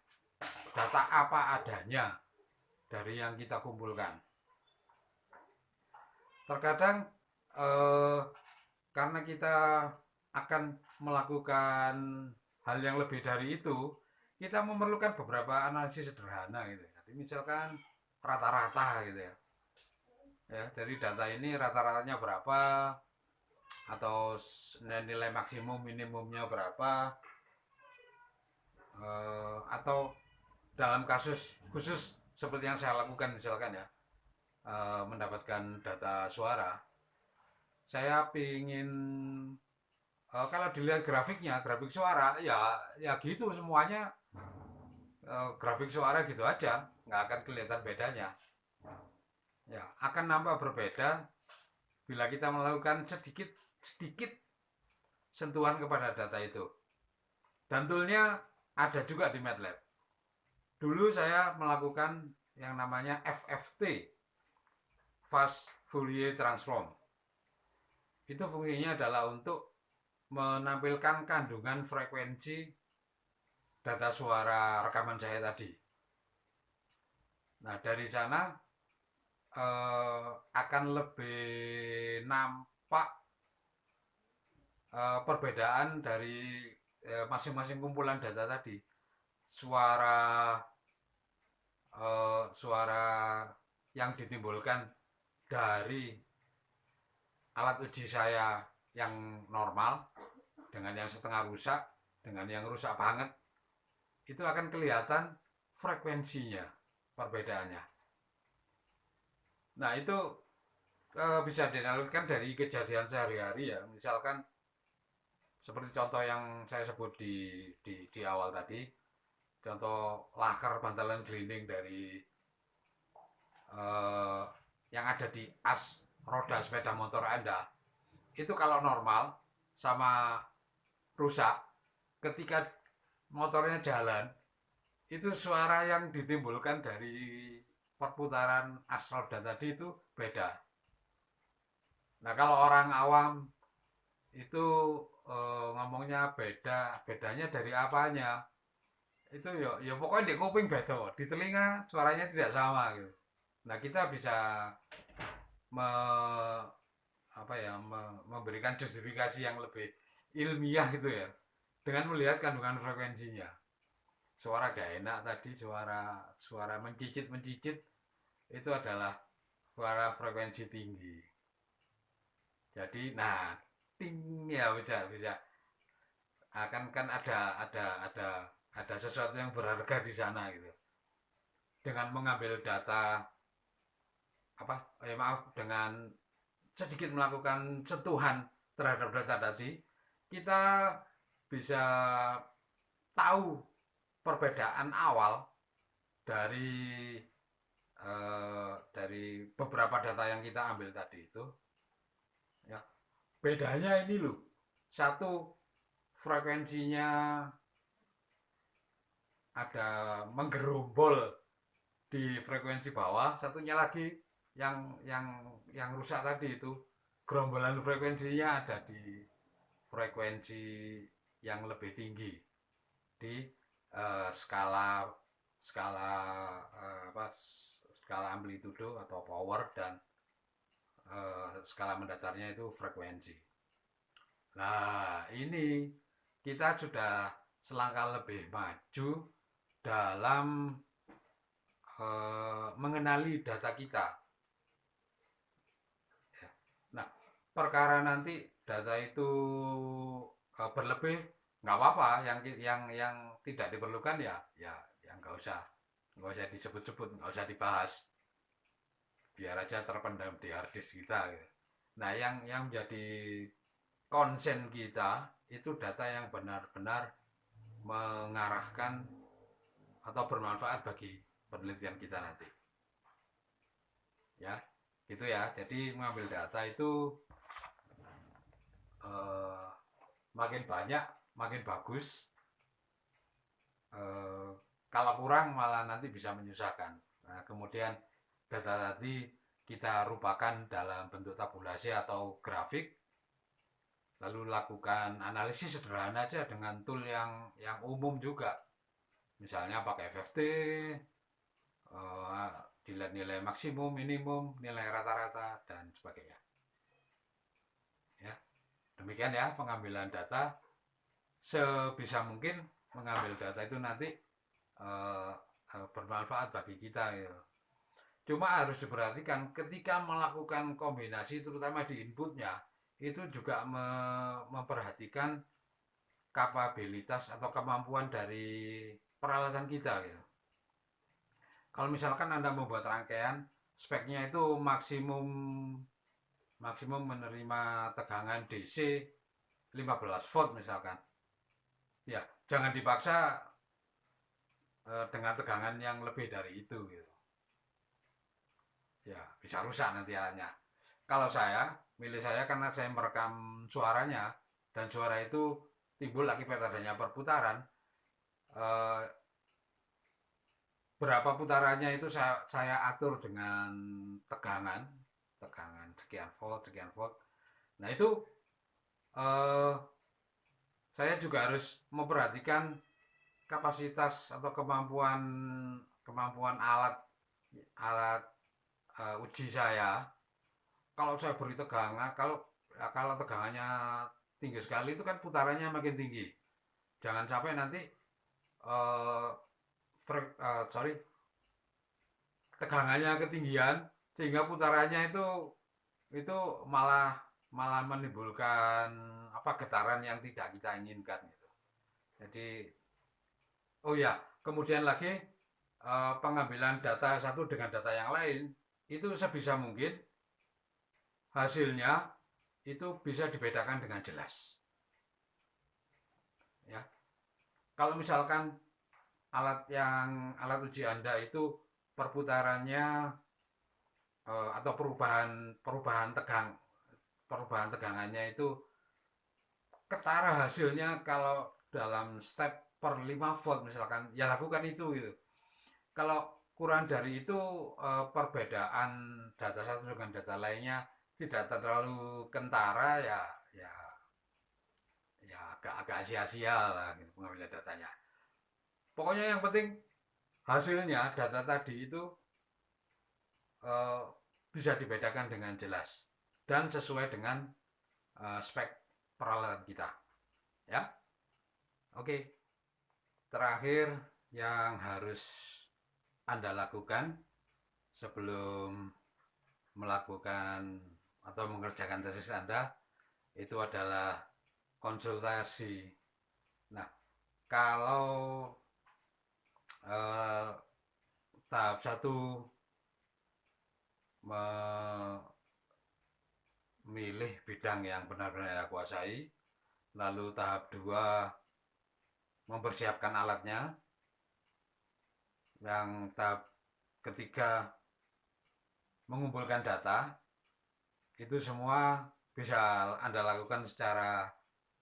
Speaker 1: data apa adanya dari yang kita kumpulkan. terkadang karena kita akan melakukan hal yang lebih dari itu, kita memerlukan beberapa analisis sederhana gitu. Jadi misalkan rata-rata gitu ya. Ya, dari data ini rata-ratanya berapa atau nilai maksimum minimumnya berapa, atau dalam kasus khusus seperti yang saya lakukan misalkan ya, mendapatkan data suara, saya ingin kalau dilihat grafiknya, grafik suara ya gitu semuanya, grafik suara gitu aja, nggak akan kelihatan bedanya. Ya akan nampak berbeda bila kita melakukan sedikit sedikit sentuhan kepada data itu. Dan toolnya ada juga di MATLAB. Dulu saya melakukan yang namanya FFT, Fast Fourier Transform. Itu fungsinya adalah untuk menampilkan kandungan frekuensi data suara rekaman saya tadi. Nah dari sana akan lebih nampak perbedaan dari masing-masing kumpulan data tadi. Suara yang ditimbulkan dari alat uji saya yang normal dengan yang setengah rusak dengan yang rusak banget, itu akan kelihatan frekuensinya, perbedaannya. Nah itu bisa dianalogikan dari kejadian sehari-hari ya, misalkan seperti contoh yang saya sebut di awal tadi, contoh lakar bantalan grinding dari yang ada di as roda sepeda motor Anda, itu kalau normal sama rusak, ketika motornya jalan, itu suara yang ditimbulkan dari perputaran as roda tadi itu beda. Nah kalau orang awam itu ngomongnya bedanya dari apanya, itu ya pokoknya di kuping beda, di telinga suaranya tidak sama gitu. Nah kita bisa me, memberikan justifikasi yang lebih ilmiah gitu ya, dengan melihat kandungan frekuensinya. Suara gak enak tadi, suara mencicit itu adalah suara frekuensi tinggi. Jadi nah ting ya bisa kan ada sesuatu yang berharga di sana gitu. Dengan mengambil data dengan sedikit melakukan sentuhan terhadap data tadi, kita bisa tahu perbedaan awal dari beberapa data yang kita ambil tadi itu. Ya, bedanya ini loh, satu frekuensinya ada menggerombol di frekuensi bawah, satunya lagi yang rusak tadi itu gerombolan frekuensinya ada di frekuensi yang lebih tinggi di skala skala skala amplitudo atau power, dan skala mendatarnya itu frekuensi. Nah ini kita sudah selangkah lebih maju dalam mengenali data kita. Nah perkara nanti data itu berlebih nggak apa-apa, yang tidak diperlukan ya nggak usah disebut-sebut, nggak usah dibahas, biar aja terpendam di harddisk kita. Nah yang menjadi konsen kita itu data yang benar-benar mengarahkan atau bermanfaat bagi penelitian kita nanti. Ya, gitu ya. Jadi mengambil data itu makin banyak makin bagus. Kalau kurang malah nanti bisa menyusahkan. Nah, kemudian data tadi kita rupakan dalam bentuk tabulasi atau grafik, lalu lakukan analisis sederhana aja dengan tool yang umum juga, misalnya pakai FFT, dilihat nilai maksimum, minimum, nilai rata-rata, dan sebagainya. Ya, demikian ya pengambilan data. Sebisa mungkin mengambil data itu nanti uh, bermanfaat bagi kita gitu. Cuma harus diperhatikan ketika melakukan kombinasi terutama di inputnya itu juga memperhatikan kapabilitas atau kemampuan dari peralatan kita gitu. Kalau misalkan Anda membuat rangkaian speknya itu maksimum menerima tegangan DC 15 volt misalkan. Ya, jangan dipaksa dengan tegangan yang lebih dari itu gitu. Ya, bisa rusak nanti alatnya. Kalau saya, milih saya karena saya merekam suaranya dan suara itu timbul akibat adanya perputaran. Eh, Berapa putarannya itu saya atur dengan tegangan sekian volt. Nah itu eh, saya juga harus memperhatikan kapasitas atau kemampuan alat alat uji saya. Kalau saya beri tegangan, kalau tegangannya tinggi sekali itu kan putarannya makin tinggi. Jangan sampai nanti uh, sorry, tegangannya ketinggian sehingga putarannya itu malah malah menimbulkan apa getaran yang tidak kita inginkan gitu. Jadi oh ya, kemudian lagi pengambilan data satu dengan data yang lain itu sebisa mungkin hasilnya itu bisa dibedakan dengan jelas. Ya, kalau misalkan alat uji Anda itu perputarannya atau perubahan tegangannya itu ketara hasilnya kalau dalam step per 5 volt misalkan, ya lakukan itu gitu. Kalau kurang dari itu perbedaan data satu dengan data lainnya tidak terlalu kentara, ya agak sia-sia lah gitu, pengambilan datanya. Pokoknya yang penting hasilnya data tadi itu uh, bisa dibedakan dengan jelas dan sesuai dengan spek peralatan kita. Ya, oke. Terakhir yang harus Anda lakukan sebelum melakukan atau mengerjakan tesis Anda itu adalah konsultasi. Nah, kalau tahap satu memilih bidang yang benar-benar Anda kuasai, lalu tahap 2 mempersiapkan alatnya, yang tahap ketiga mengumpulkan data, itu semua bisa Anda lakukan secara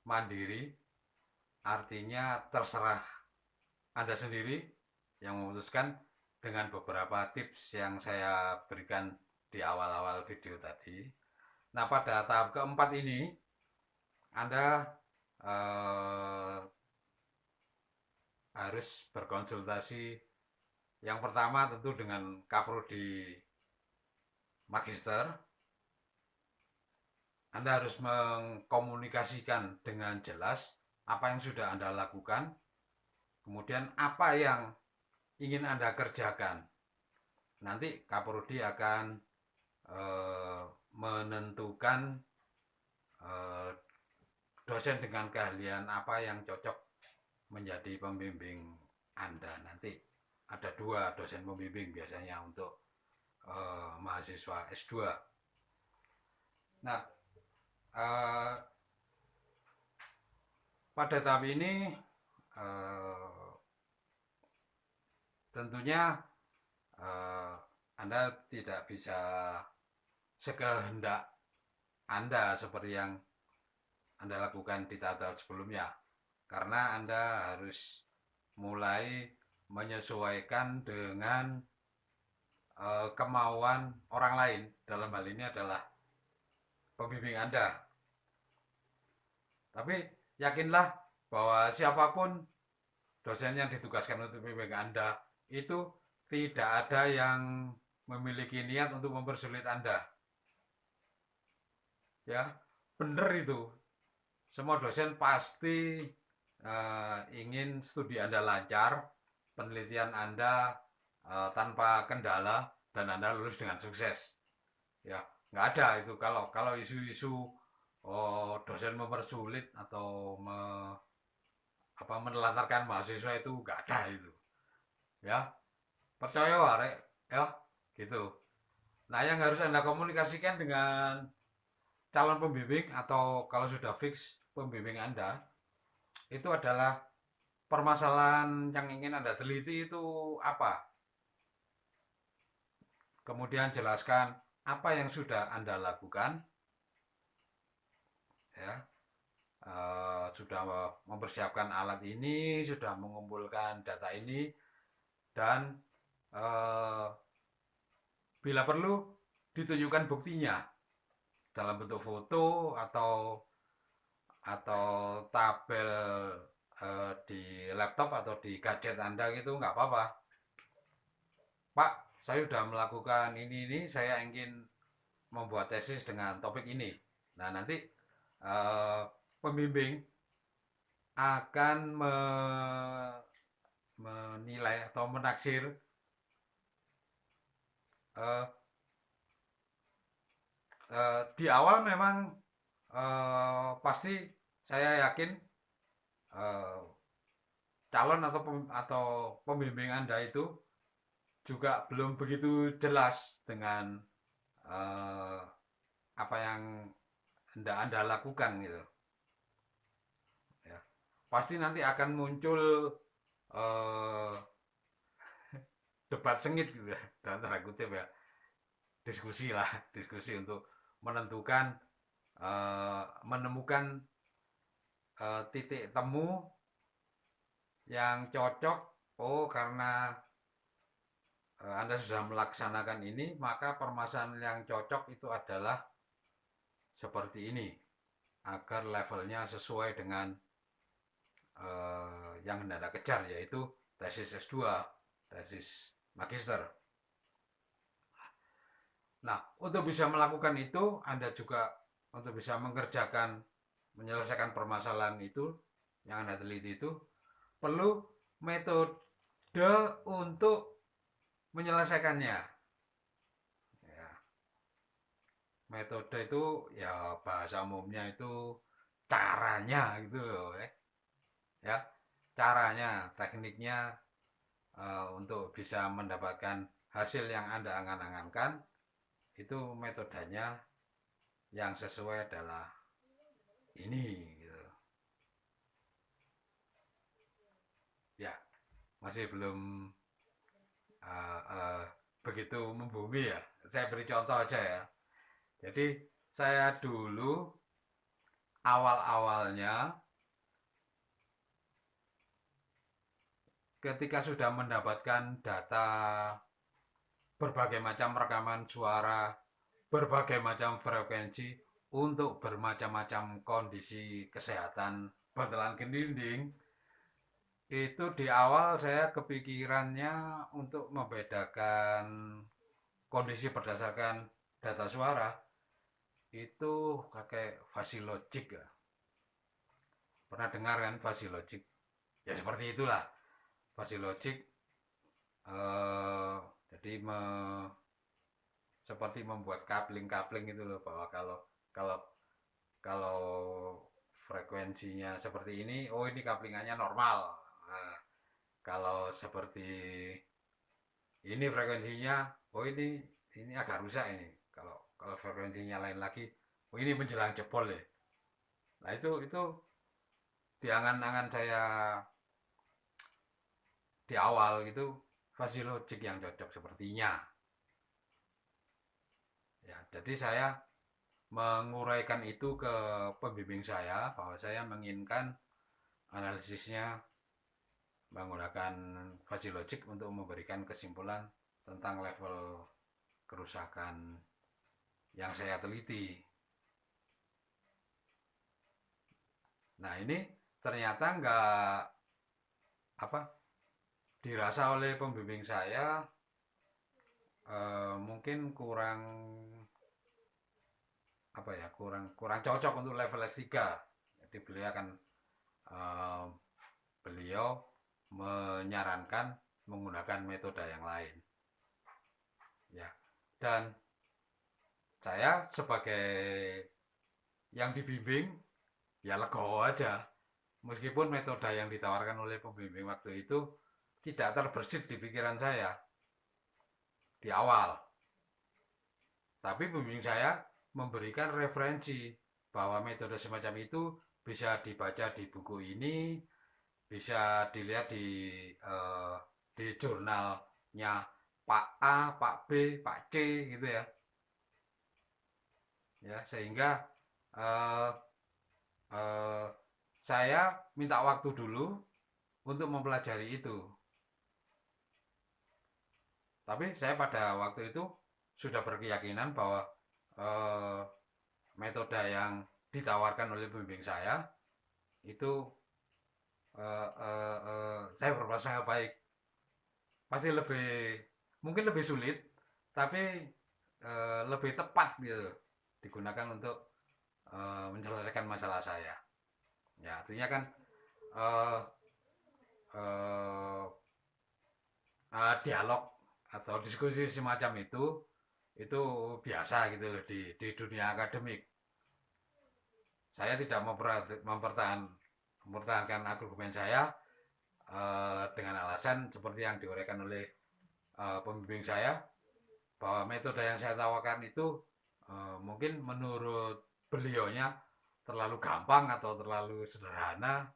Speaker 1: mandiri, artinya terserah Anda sendiri yang memutuskan dengan beberapa tips yang saya berikan di awal-awal video tadi. Nah, pada tahap keempat ini Anda harus berkonsultasi yang pertama tentu dengan Kaprodi Magister. Anda harus mengkomunikasikan dengan jelas apa yang sudah Anda lakukan, kemudian apa yang ingin Anda kerjakan. Nanti Kaprodi akan menentukan dosen dengan keahlian apa yang cocok menjadi pembimbing Anda. Nanti ada 2 dosen pembimbing biasanya untuk mahasiswa S2. Nah, pada tahap ini tentunya Anda tidak bisa sekehendak Anda seperti yang Anda lakukan di tahap sebelumnya, karena Anda harus mulai menyesuaikan dengan kemauan orang lain. Dalam hal ini adalah pembimbing Anda. Tapi yakinlah bahwa siapapun dosen yang ditugaskan untuk pembimbing Anda itu tidak ada yang memiliki niat untuk mempersulit Anda. Ya, benar itu. Semua dosen pasti ingin studi Anda lancar, penelitian Anda tanpa kendala, dan Anda lulus dengan sukses. Ya, nggak ada itu kalau isu-isu dosen mempersulit atau menelantarkan mahasiswa itu nggak ada itu. Ya, percaya warek, ya, gitu. Nah, yang harus Anda komunikasikan dengan calon pembimbing atau kalau sudah fix pembimbing Anda, itu adalah permasalahan yang ingin Anda teliti itu apa. Kemudian jelaskan apa yang sudah Anda lakukan, ya, sudah mempersiapkan alat ini, sudah mengumpulkan data ini, dan uh, bila perlu ditunjukkan buktinya dalam bentuk foto atau tabel di laptop atau di gadget Anda gitu, nggak apa-apa. Pak, saya sudah melakukan ini, saya ingin membuat tesis dengan topik ini. Nah, nanti uh, pembimbing akan menilai atau menaksir uh, di awal memang pasti saya yakin uh, calon atau pembimbing Anda itu juga belum begitu jelas dengan uh, apa yang anda lakukan gitu, ya. Pasti nanti akan muncul uh, debat sengit gitu ya, dalam tanda kutip ya, diskusi lah, diskusi untuk menentukan menemukan titik temu yang cocok. Oh, karena Anda sudah melaksanakan ini, maka permasalahan yang cocok itu adalah seperti ini, agar levelnya sesuai dengan yang Anda kejar, yaitu tesis S2, tesis magister. Nah, untuk bisa melakukan itu, Anda juga untuk bisa menyelesaikan permasalahan itu yang Anda teliti itu, perlu metode untuk menyelesaikannya. Ya, metode itu ya bahasa umumnya itu caranya gitu loh, ya, caranya, tekniknya untuk bisa mendapatkan hasil yang Anda angan-angankan, itu metodenya yang sesuai adalah ini gitu. Ya, masih belum uh, uh, begitu membumi ya. Saya beri contoh aja ya. Jadi saya dulu awal-awalnya ketika sudah mendapatkan data berbagai macam rekaman suara, berbagai macam frekuensi untuk bermacam-macam kondisi kesehatan bantalan dinding, itu di awal saya kepikirannya untuk membedakan kondisi berdasarkan data suara itu pakai Fuzzylogic ya. Pernah dengar kan Fuzzylogic? Ya seperti itulah. Fuzzylogic jadi seperti membuat coupling-coupling itu loh, bahwa kalau kalau frekuensinya seperti ini, oh ini couplingannya normal. Nah, kalau seperti ini frekuensinya, oh ini agak rusak ini. Kalau frekuensinya lain lagi, oh ini menjelang jebol ya. Nah, itu di angan-angan saya di awal gitu, Fuzzylogic yang cocok sepertinya. Ya, jadi saya menguraikan itu ke pembimbing saya bahwa saya menginginkan analisisnya menggunakan Fuzzylogic untuk memberikan kesimpulan tentang level kerusakan yang saya teliti. Nah, ini ternyata nggak dirasa oleh pembimbing saya mungkin kurang apa ya, kurang kurang cocok untuk level S3. Jadi eh, beliau menyarankan menggunakan metode yang lain, ya. Dan saya sebagai yang dibimbing ya legowo aja, meskipun metode yang ditawarkan oleh pembimbing waktu itu tidak terbersit di pikiran saya di awal, tapi pembimbing saya memberikan referensi bahwa metode semacam itu bisa dibaca di buku ini, bisa dilihat eh, di jurnalnya Pak A, Pak B, Pak C gitu ya. Ya, sehingga eh, eh, saya minta waktu dulu untuk mempelajari itu. Tapi saya pada waktu itu sudah berkeyakinan bahwa eh, metode yang ditawarkan oleh pembimbing saya itu saya berprasangka baik. Pasti mungkin lebih sulit, tapi lebih tepat gitu digunakan untuk menyelesaikan masalah saya. Ya, artinya kan eh, eh, dialog atau diskusi semacam itu biasa gitu loh di dunia akademik. Saya tidak mempertahankan argumen saya dengan alasan seperti yang diuraikan oleh pembimbing saya, bahwa metode yang saya tawarkan itu mungkin menurut beliaunya terlalu gampang atau terlalu sederhana,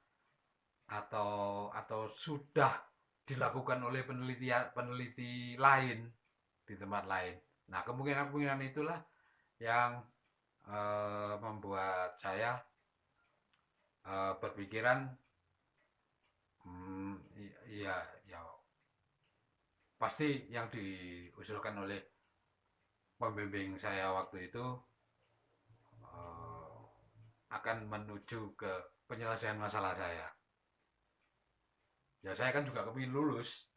Speaker 1: atau sudah dilakukan oleh peneliti lain di tempat lain. Nah, kemungkinan-kemungkinan itulah yang membuat saya berpikiran, iya, ya pasti yang diusulkan oleh pembimbing saya waktu itu eh, akan menuju ke penyelesaian masalah saya. Ya saya kan juga kepingin lulus.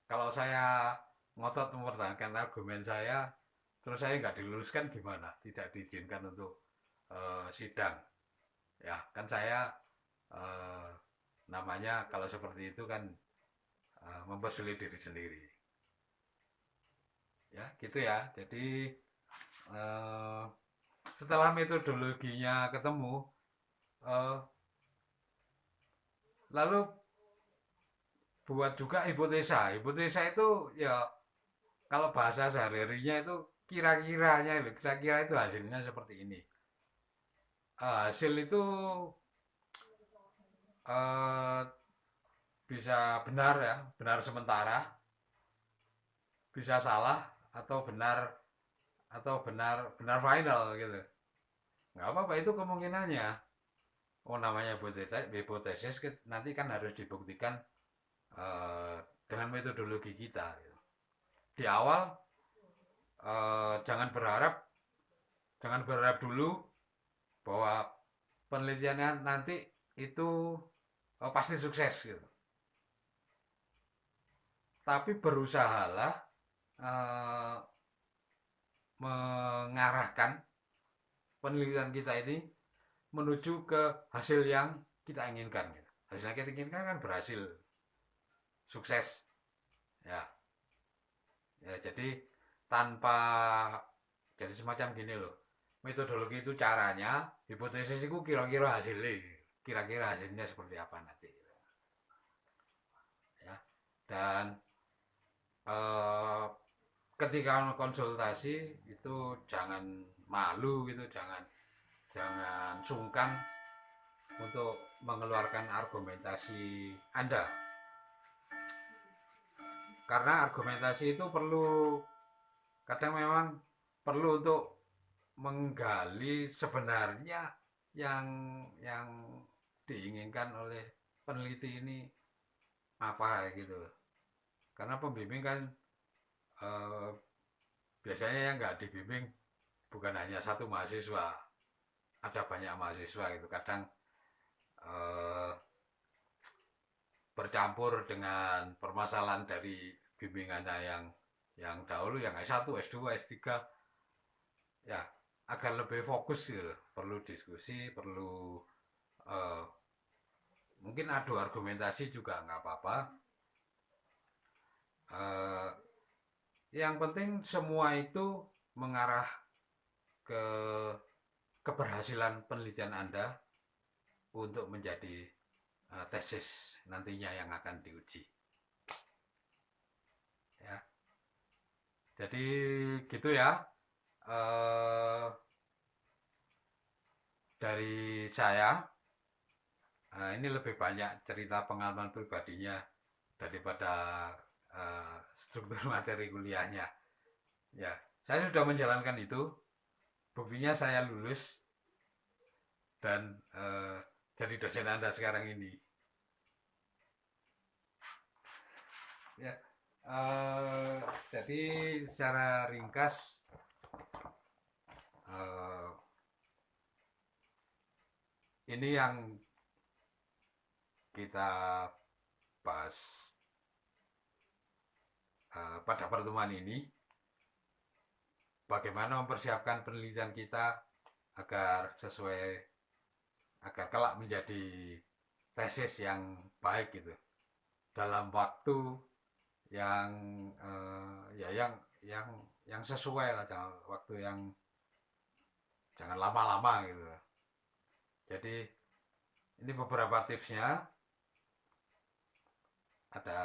Speaker 1: Kalau saya ngotot mempertahankan argumen saya, terus saya nggak diluluskan gimana? Tidak diizinkan untuk sidang. Ya kan saya eh, namanya kalau seperti itu kan mempersulit diri sendiri. Ya gitu ya. Jadi eh, setelah metodologinya ketemu, eh, lalu buat juga hipotesa. Hipotesa itu ya kalau bahasa sehari-harinya itu kira-kiranya, kira-kira itu hasilnya seperti ini. Hasil itu eh, bisa benar ya, benar sementara, bisa salah, atau benar final gitu. Nggak apa-apa itu kemungkinannya. Oh namanya hipotesis nanti kan harus dibuktikan eh, dengan metodologi kita. Gitu. Di awal jangan berharap dulu bahwa penelitiannya nanti itu pasti sukses gitu. Tapi berusahalah uh, mengarahkan penelitian kita ini menuju ke hasil yang kita inginkan. Gitu. Hasil yang kita inginkan kan berhasil, sukses. Ya, ya jadi tanpa jadi semacam gini loh. Metodologi itu caranya, hipotesis itu kira-kira hasilnya seperti apa nanti. Ya, dan eh, ketika konsultasi itu jangan malu gitu, jangan jangan sungkan untuk mengeluarkan argumentasi Anda, karena argumentasi itu kadang memang perlu untuk menggali sebenarnya yang yang diinginkan oleh peneliti ini apa gitu. Karena pembimbing kan eh, biasanya yang nggak dibimbing bukan hanya satu mahasiswa, ada banyak mahasiswa gitu. Kadang eh, bercampur dengan permasalahan dari bimbingannya yang yang dahulu yang S1, S2, S3 ya agar lebih fokus gitu loh. Perlu diskusi, perlu eh, mungkin adu argumentasi juga nggak apa-apa. Eh, yang penting semua itu mengarah ke keberhasilan penelitian Anda untuk menjadi tesis nantinya yang akan diuji. Ya, jadi gitu ya. Eh, dari saya ini lebih banyak cerita pengalaman pribadinya daripada struktur materi kuliahnya. Ya, saya sudah menjalankan itu. Buktinya saya lulus dan jadi dosen Anda sekarang ini. Ya, jadi secara ringkas eh, ini yang kita bahas pada pertemuan ini, bagaimana mempersiapkan penelitian kita agar sesuai, agar kelak menjadi tesis yang baik gitu dalam waktu yang ya yang sesuai lah, jangan waktu yang jangan lama-lama gitu. Jadi ini beberapa tipsnya, ada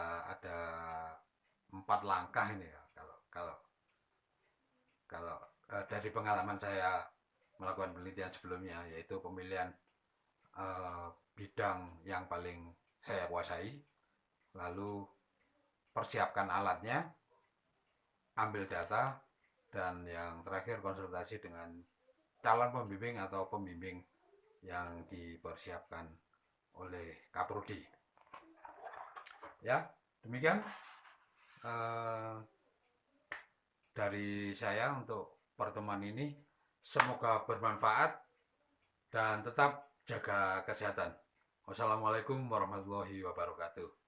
Speaker 1: 4 langkah ini ya, kalau kalau kalau dari pengalaman saya melakukan penelitian sebelumnya, yaitu pemilihan bidang yang paling saya kuasai, lalu persiapkan alatnya, ambil data, dan yang terakhir konsultasi dengan calon pembimbing atau pembimbing yang dipersiapkan oleh Kaprodi. Ya, demikian dari saya untuk pertemuan ini. Semoga bermanfaat dan tetap jaga kesehatan. Wassalamualaikum warahmatullahi wabarakatuh.